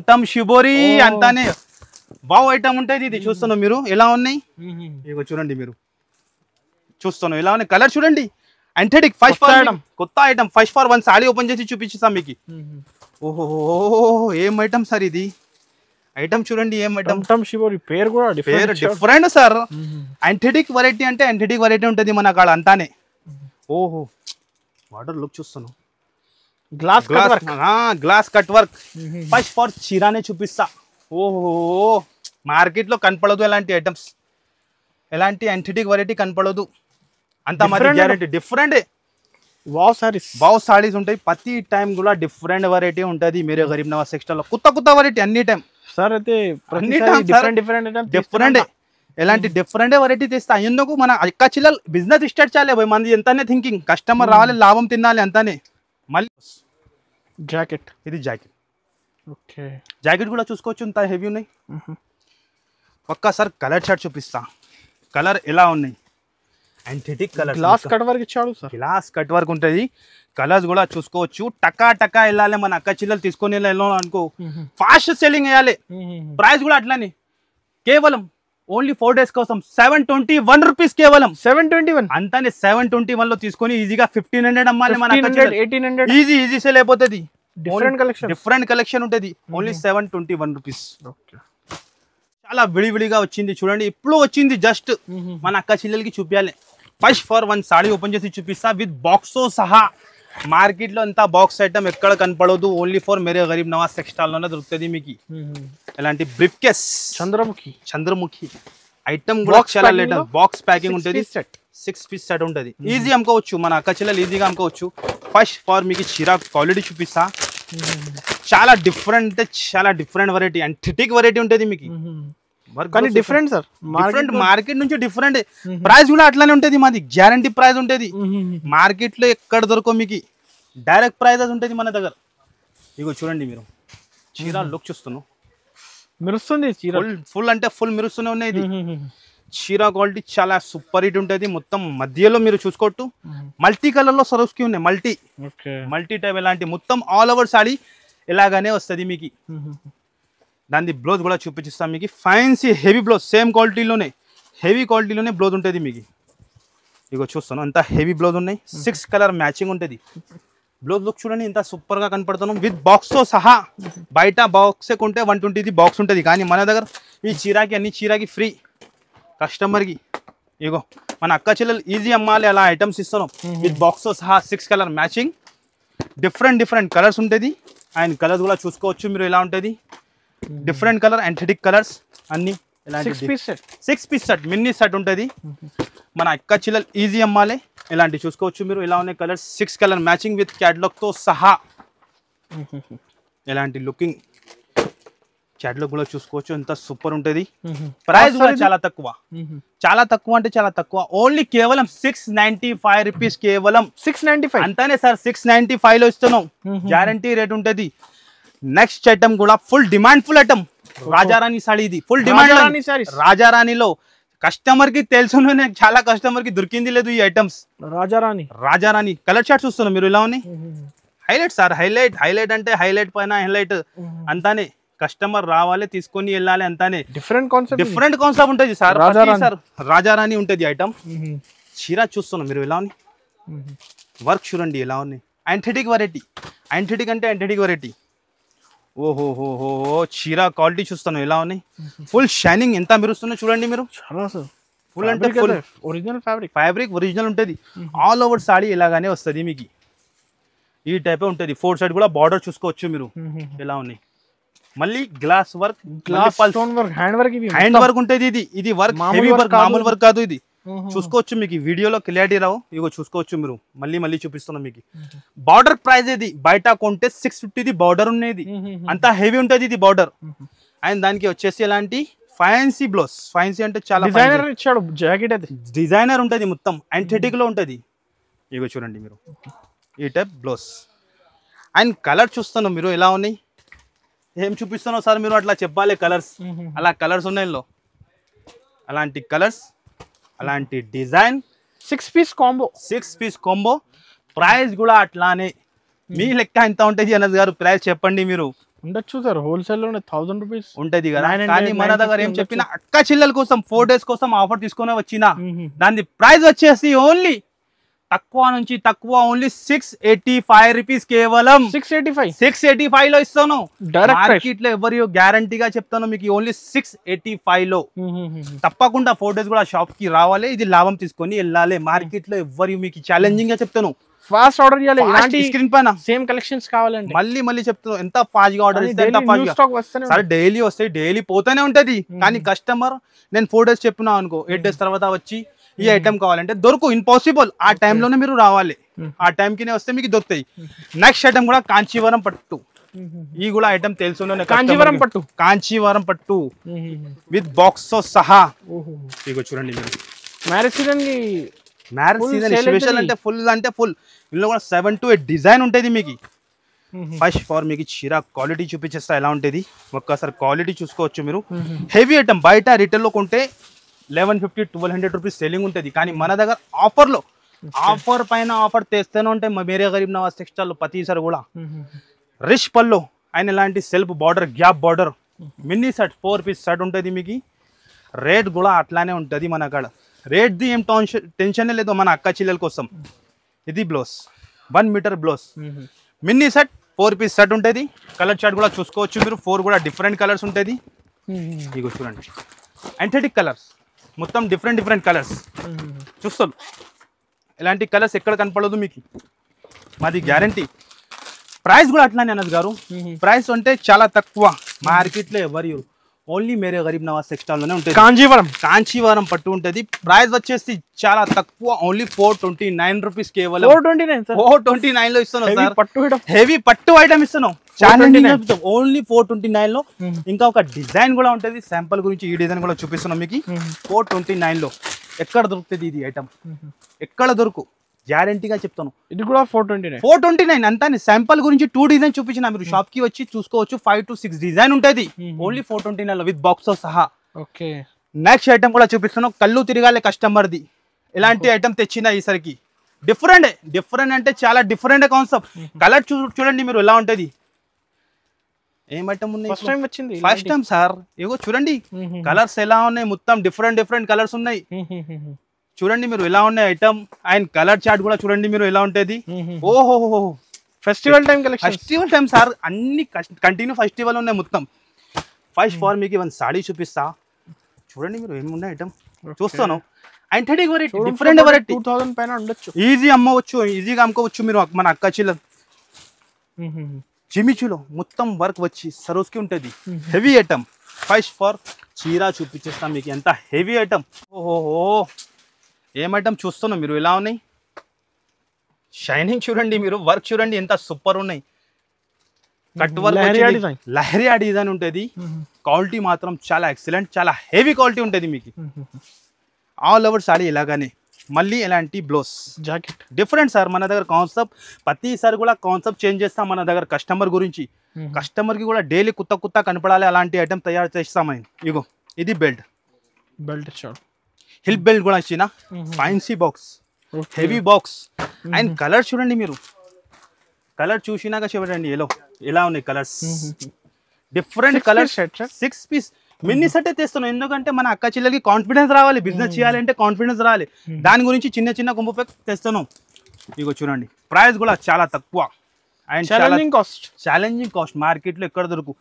టమ్ షిబోరి అంతానే. బావ్ ఐటమ్ ఉంటుంది ఇది. చూస్తున్నాం మీరు ఎలా ఉన్నాయి, ఇగో చూడండి మీరు చూస్తున్నాం ఎలా ఉన్నాయి. కలర్ చూడండి, యాంథెటిక్ ఫస్ట్ కొత్త item. First for one sorry open చేసి చూపించాం మీకు. ఓహో ఏం ఐటమ్ సార్ ఇది, ఐటమ్ చూడండి ఏం ఐటమ్. పేరు కూడా డిఫరెంట్ సార్. యాంథెటిక్ వెరైటీ అంటే యాంథెటిక్ వెరైటీ ఉంటుంది మన కాడ అంతానే. ఓహో వాటర్ లుక్ చూస్తున్నాం, glass cut work. First for చీరానే చూపిస్తా. ఓహో మార్కెట్ లో కనపడదు ఎలాంటి ఐటమ్స్, ఎలాంటి యాంథెటిక్ వెరైటీ కనపడదు అంత మంది గ్యారెంటీ. డిఫరెంట్ వావ్ సారీస్ ఉంటాయి. ప్రతి టైం కూడా డిఫరెంట్ వెరైటీ ఉంటుంది మీరే గరీబ్ నవాజ్ టెక్స్టైల్ లో. కొత్త వెరైటీ అన్ని టైం సార్. అయితే డిఫరెంట్ ఎలాంటి డిఫరెంట్ వెరైటీ తెస్తా. ఎందుకు మన అక్క చిల్లలు బిజినెస్ స్టార్ట్ చేయాలి మంది ఎంతనే థింకింగ్, కస్టమర్ రావాలి లాభం తినాలి అంతానే. మళ్ళీ జాకెట్, ఇది జాకెట్. ఓకే జాకెట్ కూడా చూసుకోవచ్చు, ఇంత హెవీ ఉన్నాయి. ఒక్కసారి కలర్ షర్ట్ చూపిస్తా, కలర్ ఎలా ఉన్నాయి. యాంథెటిక్ కలర్, గ్లాస్ కట్ వర్క్ ఇచ్చాడు సార్. గ్లాస్ కట్ వర్క్ ఉంటుంది. కలర్స్ కూడా చూసుకోవచ్చు. టకా వెళ్ళాలి మన అక్క చిల్లలు తీసుకొని వెళ్ళాలి అనుకో, ఫాస్ట్ సెల్లింగ్ వేయాలి. ప్రైస్ కూడా అట్లానే, కేవలం ఓన్లీ 4 days కోసం 721 రూపీస్. కేవలం 721 అంతానే. 721 లో తీసుకొని ఈజీగా 1500 అమ్మాలి మన 1800 ఈజీ సేల్ అయిపోతుంది. డిఫరెంట్ కలెక్షన్ ఉంటుంది. Only 721 rupees. చాలా విడివిడిగా వచ్చింది చూడండి, ఇప్పుడు వచ్చింది. జస్ట్ మన అక్క చెల్లెలకి చూపించాలి. First for one sorry open చేసి చూపిస్తా విత్ బాక్స్ సహా. మార్కెట్ లో అంతా బాక్స్ ఐటమ్ ఎక్కడ కనపడదు, only for Mere Garib Nawaz textile లోనే దొరుకుతుంది మీకు. ఇలాంటి బ్రీఫ్ కేస్ చంద్రముఖి ఐటమ్ కూడా చాలా లేటర్. బాక్స్ ప్యాకింగ్ ఉంటుంది, 6 piece సెట్ ఉంటుంది. ఈజీ అమ్ముకోవచ్చు మన అక్క చెల్లెలు, ఈజీగా అమ్ముకోవచ్చు. ఫస్ట్ ఫర్ మీకు చీర క్వాలిటీ చూపిస్తా. చాలా డిఫరెంట్ వెరైటీ, యాంథెటిక్ వెరైటీ ఉంటుంది మీకు. డిఫరెంట్ సార్, డిఫరెంట్ మార్కెట్ నుంచి డిఫరెంట్. ప్రైస్ కూడా అట్లానే ఉంటుంది మాది, గ్యారంటీ ప్రైస్ ఉంటుంది. మార్కెట్ లో ఎక్కడ దొరకో మీకు, డైరెక్ట్ ప్రైజెస్ ఉంటుంది మన దగ్గర. ఇగో చూడండి మీరు చీర లుక్ చూస్తున్నాం, మెరుస్తుంది చీర. ఫుల్ అంటే ఫుల్ మెరుస్తూనే ఉన్నాయి. ఇది చీర క్వాలిటీ చాలా సూపర్ హిట్ ఉంటుంది. మొత్తం మధ్యలో మీరు చూసుకోవచ్చు మల్టీ కలర్ లో సరోస్కి ఉన్నాయి. మల్టీ టైప్ ఎలాంటి మొత్తం ఆల్ ఓవర్ సాడీ ఎలాగానే వస్తుంది మీకు. దాని బ్లౌజ్ కూడా చూపించిస్తాం మీకు. ఫ్యాన్సీ హెవీ బ్లౌజ్, సేమ్ క్వాలిటీలోనే హెవీ క్వాలిటీలోనే బ్లౌజ్ ఉంటుంది మీకు. ఇగో చూస్తాను అంత హెవీ బ్లౌజ్ ఉన్నాయి. 6 కలర్ మ్యాచింగ్ ఉంటుంది. బ్లౌజ్ లుక్ చూడండి ఎంత సూపర్ గా కనపడుతున్నాం. విత్ బాక్స్ తో సహా. బయట బాక్స్ కొంటే 120 బాక్స్ ఉంటుంది, కానీ మన దగ్గర ఈ చీరాకి అన్ని చీరాకి ఫ్రీ కస్టమర్ కి. ఇగో మన అక్క చెల్లెలు ఈజీ అమ్మాలి అలా ఐటమ్స్ ఇస్తున్నాం. విత్ బాక్స్ తో సహా 6 కలర్ మ్యాచింగ్. డిఫరెంట్ కలర్స్ ఉంటుంది. అండ్ కలర్స్ కూడా చూసుకోవచ్చు మీరు ఎలా ఉంటుంది. డిఫరెంట్ కలర్ యాంథెటిక్ కలర్స్ అన్ని. 6 piece సెట్ మినీ సెట్ ఉంటుంది. మన అక్క చిల్లలు ఈజీ అమ్మాలి ఇలాంటి చూసుకోవచ్చు మీరు ఎలా ఉన్నాయి colours. 6 colour matching with catalogue తో సహా. ఎలాంటి లుకింగ్ క్యాటలాగ్ కూడా చూసుకోవచ్చు, ఎంత సూపర్ ఉంటుంది. ప్రైస్ కూడా చాలా తక్కువ అంటే చాలా తక్కువ. ఓన్లీ కేవలం 695 రూపీస్. కేవలం 695 అంతానే సార్. 695 లో ఇస్తున్నాం, గ్యారంటీ రేట్ ఉంటుంది. నెక్స్ట్ ఐటమ్ కూడా full demand full item, రాజారాణి sorry. ఇది ఫుల్ డిమాండ్ రాజారాణిలో. కస్టమర్ కి తెలుసు, చాలా కస్టమర్ కి దొరికింది లేదు ఈ ఐటమ్స్. రాజారాణి కలర్ చార్ట్ చూస్తున్నాం మీరు ఎలా ఉన్నాయి. హైలైట్ సార్, హైలైట్ అంటే హైలైట్ పైన హైలైట్ అంతానే. కస్టమర్ రావాలి తీసుకొని వెళ్ళాలి అంతానే. డిఫరెంట్ కాన్సెప్ట్ ఉంటుంది సార్. రాజారాణి ఉంటుంది ఐటమ్. చీర చూస్తున్నాం మీరు ఎలా ఉన్నాయి. వర్క్ చూడండి ఎలా ఉన్నాయి. యాంథెటిక్ వెరైటీ, యాంథెటిక్ అంటే యాంథెటిక్ వెరైటీ. ఓహోహోహో చీర క్వాలిటీ చూస్తాను ఎలా ఉన్నాయి. ఫుల్ షైనింగ్ ఎంత మెరుస్తున్నాయి చూడండి మీరు. ఫుల్ అంటే ఫుల్ ఒరిజినల్ ఫ్యాబ్రిక్ ఒరిజినల్ ఉంటుంది. ఆల్ ఓవర్ సాడీ ఇలాగానే వస్తుంది మీకు. ఈ టైప్ ఉంటుంది. 4 సైడ్ కూడా బార్డర్ చూసుకోవచ్చు మీరు ఎలా ఉన్నాయి. మళ్ళీ గ్లాస్ వర్క్, హ్యాండ్ వర్క్ ఉంటుంది. ఇది వర్క్ హెవీ వర్క్, మామూలు వర్క్ కాదు. ఇది చూసుకోవచ్చు మీకు వీడియోలో క్లారిటీ రావు. ఇగో చూసుకోవచ్చు మీరు. మళ్ళీ చూపిస్తున్నాం మీకు. బార్డర్ ప్రైస్ ఇది బయట కొంటే 650 బార్డర్ ఉన్నది. అంత హెవీ ఉంటుంది ఇది బార్డర్. అండ్ దానికి వచ్చేసి ఎలాంటి ఫ్యాన్సీ బ్లౌజ్. ఫ్యాన్సీ అంటే చాలా డిజైనర్ ఉంటుంది. మొత్తం యాంథెటిక్ లో ఉంటుంది. ఇగో చూడండి మీరు ఈ టైప్ బ్లౌజ్. అండ్ కలర్ చూస్తున్నాం మీరు ఎలా ఉన్నాయి. ఏం చూపిస్తున్నావు సార్ మీరు అట్లా చెప్పాలి. కలర్స్ అలా కలర్స్ ఉన్నాయి. అలాంటి కలర్స్, అలాంటి డిజైన్. 6 piece combo. ప్రైస్ కూడా అట్లానే మీ లెక్క ఎంత ఉంటది అన్నది గారు ప్రైస్ చెప్పండి మీరు. ఉండొచ్చు సార్, హోల్సేల్ లోనే 1000 రూపీస్ ఉంటది కదా, 900, కానీ మన దగ్గర ఏం 950 చెప్పిన అక్క చిల్లల కోసం 4 days కోసం ఆఫర్ తీసుకొని వచ్చిన దాని ప్రైస్ వచ్చేసి ఓన్లీ తక్కువ నుంచి తక్కువ ఓన్లీ 685 రూపీస్, కేవలం 685 లో ఇస్తాను. మార్కెట్ లో ఎవరు గ్యారంటీగా చెప్తాను మీకు ఓన్లీ 685 లో. తప్పకుండా 4 days కూడా షాప్ కి రావాలి, ఇది లాభం తీసుకొని వెళ్ళాలి. మార్కెట్ లో ఎవరు మీకు ఛాలెంజింగ్ గా చెప్తాను, ఫాస్ట్ ఆర్డర్ చేయాలి. ఇలాంటి స్క్రీన్ పైన సేమ్ కలెక్షన్స్ కావాలండి. మళ్ళీ చెప్తాను, ఎంత ఫాస్ట్ గా ఆర్డర్ ఇస్తే ఎంత ఫాస్ట్ గా సరే డైలీ వస్తాయి, డైలీ పోతూనే ఉంటది. కానీ కస్టమర్ నేను 4 days చెప్పినా అనుకో, 8 days తర్వాత వచ్చి ఈ ఐటమ్ కావాలంటే దొరుకు, ఇంపాసిబుల్. ఆ టైంలోనే మీరు రావాలి, ఆ టైంకి వస్తే మీకు దొరుకుతాయి. నెక్స్ట్ ఐటమ్ కూడా కాంచీవరం పట్టు. ఈ కూడా ఐటమ్ తెలుసు, కాంచీవరం పట్టు విత్ బాక్స్ తో సహా. ఇగో చూడండి మీరు, మ్యారేజ్ సీజన్ స్పెషల్ అంటే ఫుల్ ఇందులో కూడా 7 to 8 డిజైన్ ఉంటుంది మీకు. ఫస్ట్ ఫార్ మీకు చీర క్వాలిటీ చూపించేస్తా ఎలా ఉంటుంది, ఒక్కసారి క్వాలిటీ చూసుకోవచ్చు మీరు. హెవీ ఐటమ్, బయట రిటైల్ లో కొంటే 1150-1200 రూపీస్ సెల్లింగ్ ఉంటుంది, కానీ మన దగ్గర ఆఫర్ పైన ఆఫర్ తెస్తూనే ఉంటాయి. మేరే గరీబ్ నవాజ్ టెక్స్టైల్ ప్రతిసారి కూడా రిచ్ పల్లో ఆయన ఇలాంటి self border, gap border, mini set 4 piece set ఉంటుంది మీకు. రేట్ కూడా అట్లానే ఉంటుంది మన కాడ, రేట్ ది ఏం టెన్షన్ లేదు మన అక్క చిల్లల కోసం. ఇది blouse 1 meter blouse, mini set 4 piece set ఉంటుంది. కలర్ చార్ట్ కూడా చూసుకోవచ్చు మీరు, 4 కూడా డిఫరెంట్ కలర్స్ ఉంటుంది. ఇగో చూడండి, యాంథెటిక్ కలర్స్, మొత్తం డిఫరెంట్ కలర్స్ చూస్తాను. ఇలాంటి కలర్స్ ఎక్కడ కనపడదు మీకు, మాది గ్యారంటీ. ప్రైస్ కూడా అట్లానే అన్నది గారు, ప్రైస్ అంటే చాలా తక్కువ. మార్కెట్లో ఎవరు ఓన్లీ మేరే గరీబ్ నవాజ్ టెక్స్టైల్ లోనే ఉంటుంది. కాంచీవరం పట్టు ఉంటుంది. ప్రైస్ వచ్చేసి చాలా తక్కువ, ఓన్లీ 429 రూపీస్, కేవలం 429 లో ఇస్తున్నాం సార్. హెవీ పట్టు ఐటమ్ ఇస్తున్నాం, ఓన్లీ 429 లో. ఇంకా ఒక డిజైన్ కూడా ఉంటుంది, శాంపుల్ గురించి ఈ డిజైన్ కూడా చూపిస్తున్నాం మీకు. 429 లో ఎక్కడ దొరుకుతుంది ఇది ఐటమ్, ఎక్కడ దొరుకు, గ్యారంటీగా చెప్తాను. ఇది కూడా 429 అంతా. శాంపుల్ గురించి 2 డిజైన్ చూపించిన, మీరు షాప్ కి వచ్చి చూసుకోవచ్చు. 5 to 6 డిజైన్ ఉంటుంది, ఓన్లీ 429 విత్ బాక్స్ తో సహా. నెక్స్ట్ ఐటమ్ కూడా చూపిస్తున్నాం, కళ్ళు తిరగాలి కస్టమర్ ది. ఇలాంటి ఐటమ్ తెచ్చిన ఈసరికి డిఫరెంట్ అంటే చాలా డిఫరెంట్ కాన్సెప్ట్. కలర్ చూడండి మీరు ఎలా ఉంటది, ఏం ఐటమ్ ఉన్నాయి, ఫస్ట్ టైం సార్. ఇగో చూడండి కలర్స్ ఎలా ఉన్నాయి, మొత్తం డిఫరెంట్ కలర్స్ ఉన్నాయి. చూడండి మీరు ఎలా ఉన్నాయి ఐటమ్, అండ్ కలర్ చార్ట్ కూడా చూడండి మీరు ఎలా ఉంటది. ఓహో ఫెస్టివల్ టైం సార్, అన్ని కంటిన్యూ ఫెస్టివల్ ఉన్నాయి మొత్తం. ఫస్ట్ ఫార్ మీకు వన్ సాడీ చూపిస్తా, చూడండి మీరు ఏమున్నాయి ఐటమ్ చూస్తాను. యాంథెటిక్ వెరైటీ, డిఫరెంట్ వెరైటీ, 2000 పైన ఉండొచ్చు, ఈజీగా అమ్ముకోవచ్చు మీరు. మన అక్క చిల్ల జిమిచులో మొత్తం వర్క్ వచ్చి సరోస్కి ఉంటుంది, హెవీ ఐటమ్. ఫస్ట్ ఫార్ చీర చూపించేస్తాం మీకు, ఎంత హెవీ ఐటమ్. ఓహో ఏం ఐటమ్ చూస్తున్నాం మీరు ఎలా ఉన్నాయి, షైనింగ్ చూడండి మీరు, వర్క్ చూడండి ఎంత సూపర్ ఉన్నాయి. కట్ వర్క్ లహరియా డిజైన్ ఉంటుంది. క్వాలిటీ మాత్రం చాలా ఎక్సలెంట్, చాలా హెవీ క్వాలిటీ ఉంటుంది మీకు. ఆల్ ఓవర్ సారీ ఇలాగానే. మళ్ళీ ఇలాంటి బ్లౌజ్ జాకెట్ డిఫరెంట్ సార్. మన దగ్గర కాన్సెప్ట్ ప్రతిసారి కూడా కాన్సెప్ట్ చేంజ్ చేస్తాం మన దగ్గర. కస్టమర్ గురించి, కస్టమర్ కి కూడా డైలీ కొత్త కనపడాలి, అలాంటి ఐటమ్ తయారు చేస్తామని. ఇగో ఇది బెల్ట్ హిల్ బెల్ట్ కూడా ఇచ్చిన, fancy box, heavy box. And colour చూడండి మీరు, కలర్ చూసినాక చూడండి ఎలా ఉన్నాయి colours, different colours. 6 piece mini set తెస్తున్నాం, ఎందుకంటే మన అక్క చెల్లెలకి కాన్ఫిడెన్స్ రావాలి, బిజినెస్ చేయాలంటే కాన్ఫిడెన్స్ రావాలి. దాని గురించి చిన్న గుంపు తెస్తున్నాం. ఇగో చూడండి, ప్రైస్ కూడా చాలా తక్కువ అండ్ ఛాలెంజింగ్ కాస్ట్, మార్కెట్ లో ఎక్కడ దొరుకు.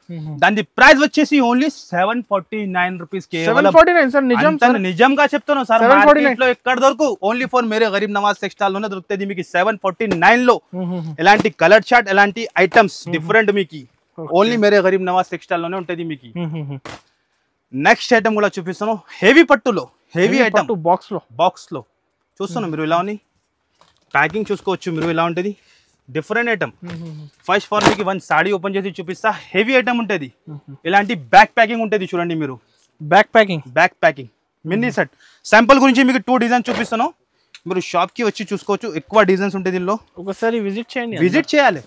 దాని ప్రైస్ వచ్చేసి ఓన్లీ 749 రూపీస్, కేవలం నిజంగా చెప్తాను సార్, మార్కెట్ లో ఎక్కడ దొరుకు. Only for Mere Garib Nawaz textile లోనే దొరుకుతుంది మీకు 749 లో. ఎలాంటి కలర్ చార్ట్, ఎలాంటి ఐటమ్స్ డిఫరెంట్ మీకు ఓన్లీ మేరే గరీబ్ నవాజ్ టెక్స్టైల్ లోనే ఉంటుంది మీకు. నెక్స్ట్ ఐటమ్ కూడా చూపిస్తాను, హెవీ పట్టులో, హెవీ ఐటమ్ బాక్స్ లో చూస్తున్నాం మీరు ఎలా ఉన్నాయి. ప్యాకింగ్ చూసుకోవచ్చు మీరు ఎలా ఉంటుంది, డిఫరెంట్ ఐటమ్. ఫస్ట్ ఫార్ మీకు వన్ సాడీ ఓపెన్ చేసి చూపిస్తా, హెవీ ఐటమ్ ఉంటుంది. ఇలాంటి బ్యాక్ ప్యాకింగ్ ఉంటుంది చూడండి మీరు, back packing mini set. Sample గురించి మీకు 2 డిజైన్ చూపిస్తాను, మీరు షాప్ కి వచ్చి చూసుకోవచ్చు. ఎక్కువ డిజైన్స్ ఉంటుంది దీనిలో, ఒకసారి విజిట్ చేయాలి.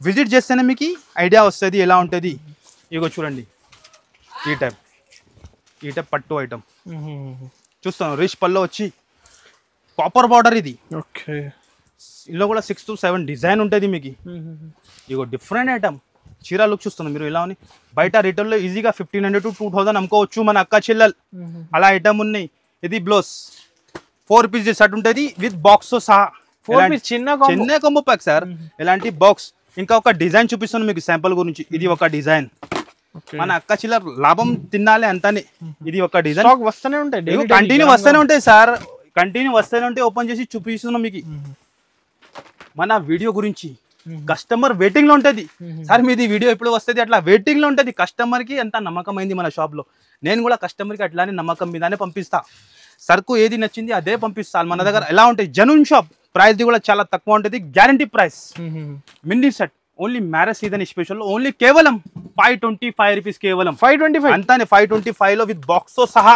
విజిట్ చేస్తేనే మీకు ఐడియా వస్తుంది ఎలా ఉంటుంది. ఇగో చూడండి ఈ టైప్ పట్టు ఐటమ్ చూస్తాను. రిచ్ పల్లో వచ్చి కాపర్ బార్డర్, ఇది ఇందులో కూడా 6 to 7 డిజైన్ ఉంటుంది మీకు. ఇగో డిఫరెంట్ ఐటమ్. చీర లుక్ చూస్తున్నారు మీరు ఎలా ఉంది. బయట రిటైల్లో ఈజీగా 1500 to 2000 అమ్ముకోవచ్చు మన అక్క చెల్లెలు. అలా ఐటమ్ ఉన్నాయి. ఇది బ్లౌజ్ 4 పీస్ సెట్ ఉంటుంది విత్ బాక్స్ తో సహా. 4 పీస్ చిన్న కాంబో ప్యాక్ సార్. ఇలాంటి బాక్స్. ఇంకా ఒక డిజైన్ చూపిస్తాను మీకు శాంపుల్ గురించి. ఇది ఒక డిజైన్. మన అక్క చిల్లర లాభం తినాలి అంతానే. ఇది ఒక డిజైన్ వస్తూనే ఉంటాయి, కంటిన్యూ వస్తూనే ఉంటాయి సార్. కంటిన్యూ వస్తూనే ఉంటాయి. ఓపెన్ చేసి చూపిస్తున్నాం మీకు. మన వీడియో గురించి కస్టమర్ వెయిటింగ్ లో ఉంటది. సార్ మీది వీడియో ఎప్పుడు వస్తుంది అట్లా వెయిటింగ్ లో ఉంటది. కస్టమర్ కి ఎంత నమ్మకం అయింది మన షాప్ లో. నేను కూడా కస్టమర్ కి అట్లానే నమ్మకం మీదనే పంపిస్తా. సరుకు ఏది నచ్చింది అదే పంపిస్తా. మన దగ్గర ఎలా ఉంటాయి జెన్యూన్ షాప్. ప్రైస్ కూడా చాలా తక్కువ ఉంటుంది. Guarantee price. Mini set only marriage season special only కేవలం 525 రూపీస్. కేవలం 525 అంతానే. 525 లో విత్ బాక్స్ తో సహా.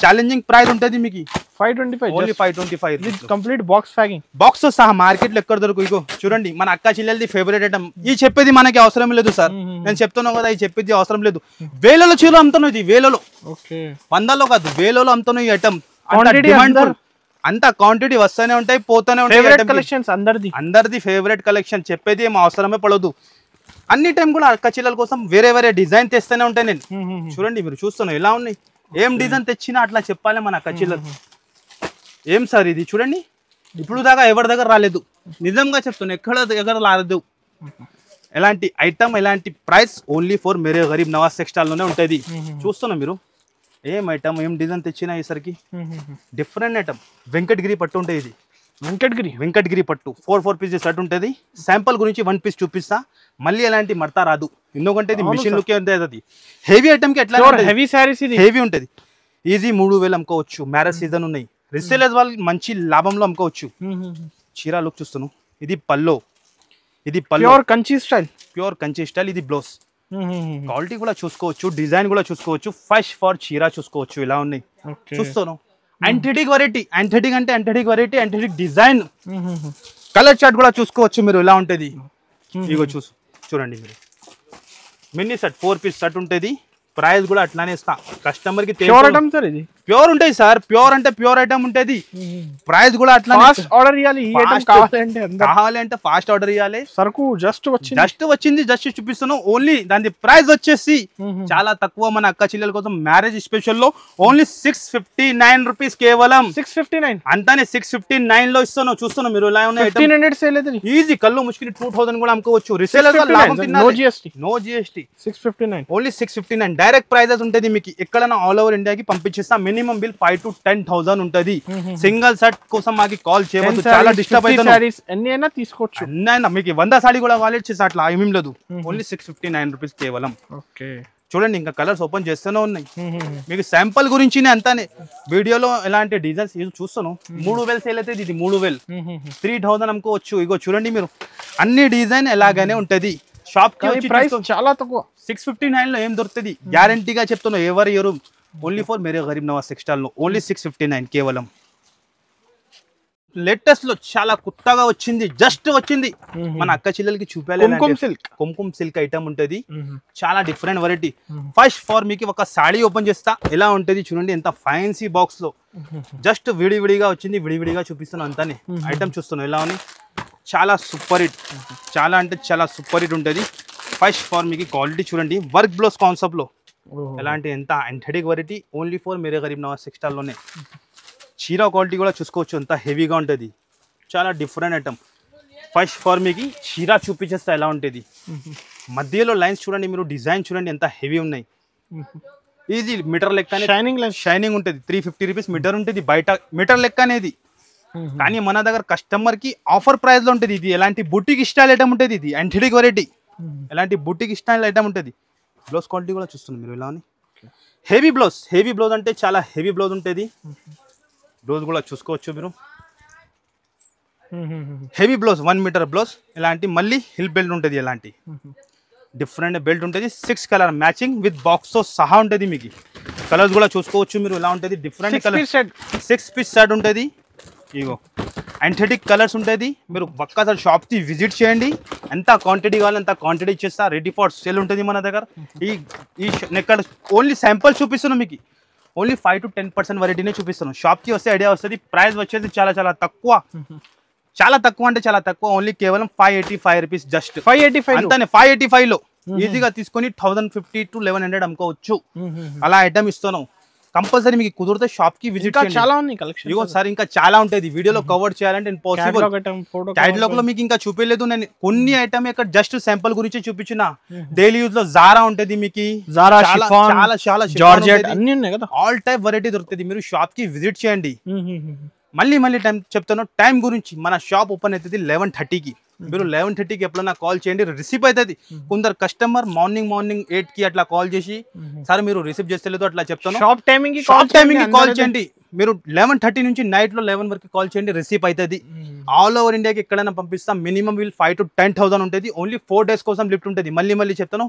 ఛాలెంజింగ్ ప్రైస్ ఉంటుంది మీకు. 525 only 525 with complete box packing. Box తో సహా. మార్కెట్ లో ఎక్కడ దొరుకు. ఇగో చూడండి మన అక్క చెల్లెలది ఫేవరెట్ ఐటమ్. ఈ చెప్పేది మనకి అవసరం లేదు సార్. నేను చెప్తున్నాను కదా, ఈ చెప్పేది అవసరం లేదు. వేలలో చీరలు అమ్ముతున్నావు. ఇది వేలలో, వందల్లో కాదు, వేలలో అమ్ముతున్నావు ఈ ఐటమ్. అంత క్వాంటిటీ వస్తూనే ఉంటాయి, పోతూనే ఉంటాయి. అందరిది ఫేవరెట్ కలెక్షన్. చెప్పేది ఏం అవసరమే పడదు. అన్ని టైం కూడా అక్క చెల్లెల కోసం వేరే వేరే డిజైన్ తెస్తూనే ఉంటాయి నేను. చూడండి మీరు చూస్తున్నావు ఎలా ఉన్నాయి. ఏం డిజైన్ తెచ్చినా అట్లా చెప్పాలి మన అక్క చెల్లెలు. ఏం సార్ ఇది చూడండి. ఇప్పుడు దాకా ఎవరి దగ్గర రాలేదు. నిజంగా చెప్తున్నా, ఎక్కడ దగ్గర రాలేదు. ఎలాంటి ఐటమ్, ఎలాంటి price only for Mere Garib Nawaz textile లోనే ఉంటుంది. చూస్తున్నా మీరు ఏం ఐటమ్, ఏం డిజైన్ తెచ్చినా ఈసరికి డిఫరెంట్ ఐటమ్. వెంకటగిరి పట్టు ఉంటుంది. ఇది వెంకటగిరి పట్టు 4 పీసెస్ సెట్ ఉంటుంది. శాంపుల్ గురించి 1 పీస్ చూపిస్తా. మళ్ళీ ఎలాంటి మడతా రాదు. ఎందుకంటే ఇది మిషన్ లుక్ ఉంటుంది. హెవీ ఐటమ్ కి ఎట్లా హెవీ సారీస్ హెవీ ఉంటుంది. ఈజీ 3000 అమ్ముకోవచ్చు. మ్యారేజ్ సీజన్ ఉన్నాయి. రిసేలర్స్ వాళ్ళు మంచి లాభంలో అమ్ముకోవచ్చు. చీర లుక్ చూస్తున్నాను. ఇది పల్లో. Pure Kanchi style. ఇది బ్లౌజ్. క్వాలిటీ కూడా చూసుకోవచ్చు, డిజైన్ కూడా చూసుకోవచ్చు. ఫస్ట్ ఫర్ చీర చూసుకోవచ్చు ఎలా ఉన్నాయి. చూస్తాను యాంథెటిక్ వెరైటీ. యాంథెటిక్ అంటే యాంథెటిక్ వెరైటీ, యాంథెటిక్ డిజైన్. కలర్ చార్ట్ కూడా చూసుకోవచ్చు మీరు ఎలా ఉంటుంది. ఇగో చూడండి మీరు. మినీ సెట్ 4 పీస్ సెట్ ఉంటుంది. ప్రైస్ కూడా అట్లానే ఇస్తా. కస్టమర్ కి ప్యూర్ ఉంటాయి సార్. ప్యూర్ అంటే ప్యూర్ ఐటమ్ ఉంటుంది. ప్రైస్ కూడా అట్లా ఆర్డర్ ఇవ్వాలి. కావాలంటే ఫాస్ట్ ఆర్డర్ ఇవ్వాలి. సరుకు జస్ట్ వచ్చింది జస్ట్ చూపిస్తున్నాం. ఓన్లీ దాని ప్రైస్ వచ్చేసి చాలా తక్కువ. మన అక్క చెల్లెల కోసం మ్యారేజ్ స్పెషల్ లో ఓన్లీ 659 రూపీస్. కేవలం 659 అంతానే. 659 లో ఇస్తాను. చూస్తున్నాం మీరు ఎలా ఉన్నాయి. ఈజీ కళ్ళు ముష్కిని 2000 కూడా అమ్ముకోవచ్చు. Reseller no GST. 659 only 659 direct prices ఉంటుంది మీకు. ఎక్కడైనా ఆల్ ఓవర్ ఇండియాకి పంపించేస్తా. మినిమం బిల్ 5 to 10,000 ఉంటుంది. సింగిల్ సెట్ కోసం మాకు కాల్ చేయవచ్చు. చాలా డిస్టర్బ్ అవుతుంది. తీసుకోవచ్చు. మీకు 100 సారీ కూడా వాలెట్ చేసి అట్లా ఏమేం లేదు. ఓన్లీ 659 రూపీస్ కేవలం. చూడండి ఇంకా కలర్స్ ఓపెన్ చేస్తూనే ఉన్నాయి. మీకు శాంపుల్ గురించి అంతానే. వీడియోలో ఎలాంటి డిజైన్స్ చూస్తాను. 3000 సేల్ అయితే ఇది 3000. 3000 అమ్ముకోవచ్చు. ఇగో చూడండి మీరు. అన్ని డిజైన్ ఎలాగానే ఉంటది. షాప్ కి ప్రైస్ చాలా తక్కువ. 659 లో ఏం దొరుకుతుంది గ్యారంటీగా చెప్తున్నా. ఎవరు only for Mere Garib Nawaz textile లో ఓన్లీ 659 కేవలం. లేటెస్ట్ లో చాలా కొత్తగా వచ్చింది. జస్ట్ వచ్చింది. మన అక్క చెల్లెలకి చూపాలి. కుంకుమ సిల్క్ ఐటమ్ ఉంటది. చాలా డిఫరెంట్ వెరైటీ. ఫస్ట్ ఫార్ మీకు ఒక సాడీ ఓపెన్ చేస్తా. ఎలా ఉంటది చూడండి. ఎంత ఫ్యాన్సీ బాక్స్ లో జస్ట్ విడివిడిగా వచ్చింది. విడివిడిగా చూపిస్తున్నాను అంతానే. ఐటమ్ చూస్తున్నాను ఎలా ఉంది. చాలా సూపర్ హిట్. చాలా అంటే చాలా సూపర్ హిట్ ఉంటుంది. ఫస్ట్ ఫార్ మీకు క్వాలిటీ చూడండి. వర్క్ బ్లౌజ్ కాన్సెప్ట్ లో ఎలాంటి ఎంత యాంథెటిక్ variety. Only for Mere Garib Nawaz textile లోనే. చీర క్వాలిటీ కూడా చూసుకోవచ్చు. అంత హెవీగా ఉంటుంది. చాలా డిఫరెంట్ ఐటమ్. ఫస్ట్ ఫార్ మీకు చీర చూపించేస్తా ఎలా ఉంటుంది. మధ్యలో లైన్స్ చూడండి మీరు. డిజైన్ చూడండి ఎంత హెవీ ఉన్నాయి. ఇది మీటర్ లెక్క షైనింగ్ ఉంటుంది. 350 రూపీస్ మీటర్ ఉంటుంది. బయట మీటర్ లెక్క అనేది. కానీ మన దగ్గర కస్టమర్ కి ఆఫర్ ప్రైస్ లో ఉంటుంది. ఇది ఎలాంటి బుటిక్ స్టైల్ ఐటమ్ ఉంటుంది. ఇది యాంథెటిక్ వెరైటీ. ఎలాంటి బుటిక్ స్టైల్ ఐటమ్ ఉంటుంది. బ్లౌజ్ క్వాలిటీ కూడా చూస్తుంది మీరు ఎలా అని. హెవీ బ్లౌజ్ అంటే చాలా హెవీ బ్లౌజ్ ఉంటుంది. బ్లౌజ్ కూడా చూసుకోవచ్చు మీరు. Heavy blouse 1 meter blouse. ఇలాంటి మళ్ళీ హిల్ బెల్ట్ ఉంటుంది. ఎలాంటి డిఫరెంట్ బెల్ట్ ఉంటుంది. 6 కలర్ మ్యాచింగ్ విత్ బాక్స్ తో సహా ఉంటుంది. మీకు కలర్స్ కూడా చూసుకోవచ్చు మీరు ఎలా ఉంటుంది. డిఫరెంట్ కలర్ 6 పీస్ సెట్ ఉంటుంది. ఇగో యాంథెటిక్ కలర్స్ ఉంటుంది. మీరు ఒక్కసారి షాప్కి విజిట్ చేయండి. ఎంత క్వాంటిటీ కావాలి అంత క్వాంటిటీ ఇచ్చేస్తా. రెడీ ఫర్ సేల్ ఉంటుంది మన దగ్గర. ఈ నెక్కడ ఓన్లీ శాంపుల్ చూపిస్తున్నాను మీకు. ఓన్లీ 5 to 10% వెరైటీనే చూపిస్తున్నాను. షాప్కి వస్తే ఐడియా వస్తుంది. ప్రైస్ వచ్చేసి చాలా చాలా తక్కువ. చాలా తక్కువ అంటే చాలా తక్కువ, ఓన్లీ కేవలం 585 రూపీస్ జస్ట్ 585 అంతానే. 585 లో ఈజీగా తీసుకొని 1050 to 1100 అమ్ముకోవచ్చు. అలా ఐటమ్ ఇస్తున్నాం. కంపల్సరీ మీకు కుదిరితే షాప్ కి విజిట్ చేయండి. చాలా ఉంది కలెక్షన్. ఇగో సార్ ఇంకా చాలా ఉంటుంది, వీడియోలో కవర్ చేయాలంటే ఇంపాసిబుల్. క్యాటలాగ్ లో మీకు ఇంకా చూపించలేదు నేను, కొన్ని ఐటమ్ ఇక్కడ జస్ట్ శాంపుల్ గురించి చూపించిన. డైలీ యూజ్ లో జారా ఉంటుంది మీకు, చాలా చాలా జార్జెట్ అన్ని ఉన్నాయి కదా, ఆల్ టైప్ వెరైటీ దొరుకుతుంది. మీరు షాప్ కి విజిట్ చేయండి. మళ్ళీ టైం చెప్తాను, టైం గురించి. మన షాప్ ఓపెన్ అవుతుంది 11:30కి. మీరు 11:30కి ఎప్పుడైనా కాల్ చేయండి, రిసీవ్ అవుతుంది. కొందరు కస్టమర్ మార్నింగ్ 8కి అట్లా కాల్ చేసి సార్ మీరు రిసీవ్ చేస్తలేదు అట్లా చెప్తాను. షాప్ టైమింగ్ కాల్ చేయండి. మీరు 11:30 నుంచి నైట్ లో 11 వరకు కాల్ చేయండి, రిసీవ్ అవుతుంది. ఆల్ ఓవర్ ఇండియాకి ఎక్కడైనా పంపిస్తాం. మినిమం వీల్ 5 to 10,000 ఉంటుంది. ఓన్లీ 4 days కోసం లిఫ్ట్ ఉంటుంది. మళ్ళీ చెప్తాను,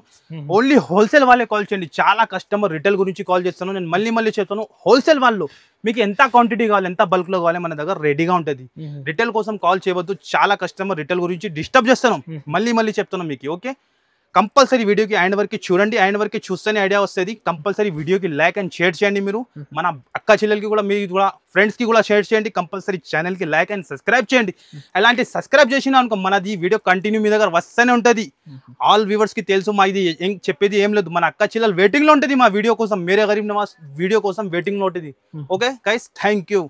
ఓన్లీ హోల్సేల్ వాళ్ళే కాల్ చేయండి. చాలా కస్టమర్ రిటైల్ గురించి కాల్ చేస్తాను నేను. మళ్ళీ చెప్తాను, హోల్సేల్ వాళ్ళు మీకు ఎంత క్వాంటిటీ కావాలి, ఎంత బల్క్ లో కావాలి, మన దగ్గర రెడీగా ఉంటుంది. రిటైల్ కోసం కాల్ చేయవద్దు. చాలా కస్టమర్ రిటైల్ గురించి డిస్టర్బ్ చేస్తాను. మళ్ళీ చెప్తాను మీకు. ఓకే, కంపల్సరీ వీడియోకి ఎండ్ వరకు చూడండి. ఎండ్ వరకు చూస్తేనే ఐడియా వస్తుంది. కంపల్సరీ వీడియోకి లైక్ అండ్ షేర్ చేయండి. మీరు మన అక్క చెల్లెలకి కూడా, మీ కూడా ఫ్రెండ్స్ కి కూడా షేర్ చేయండి. కంపల్సరీ ఛానల్ కి లైక్ అండ్ సబ్స్క్రైబ్ చేయండి. అలాంటి సబ్స్క్రైబ్ చేసినా అనుకో మనది వీడియో కంటిన్యూ మీ దగ్గర వస్తూనే ఉంటుంది. ఆల్ వ్యూవర్స్ కి తెలుసు మా ఇది చెప్పేది ఏం లేదు. మన అక్క చెల్లెలు వెయిటింగ్ లో ఉంటుంది మా వీడియో కోసం. మేరే గరీబ్ నవాజ్ వీడియో కోసం వెయిటింగ్ లో ఉంటుంది. Okay guys, thank you.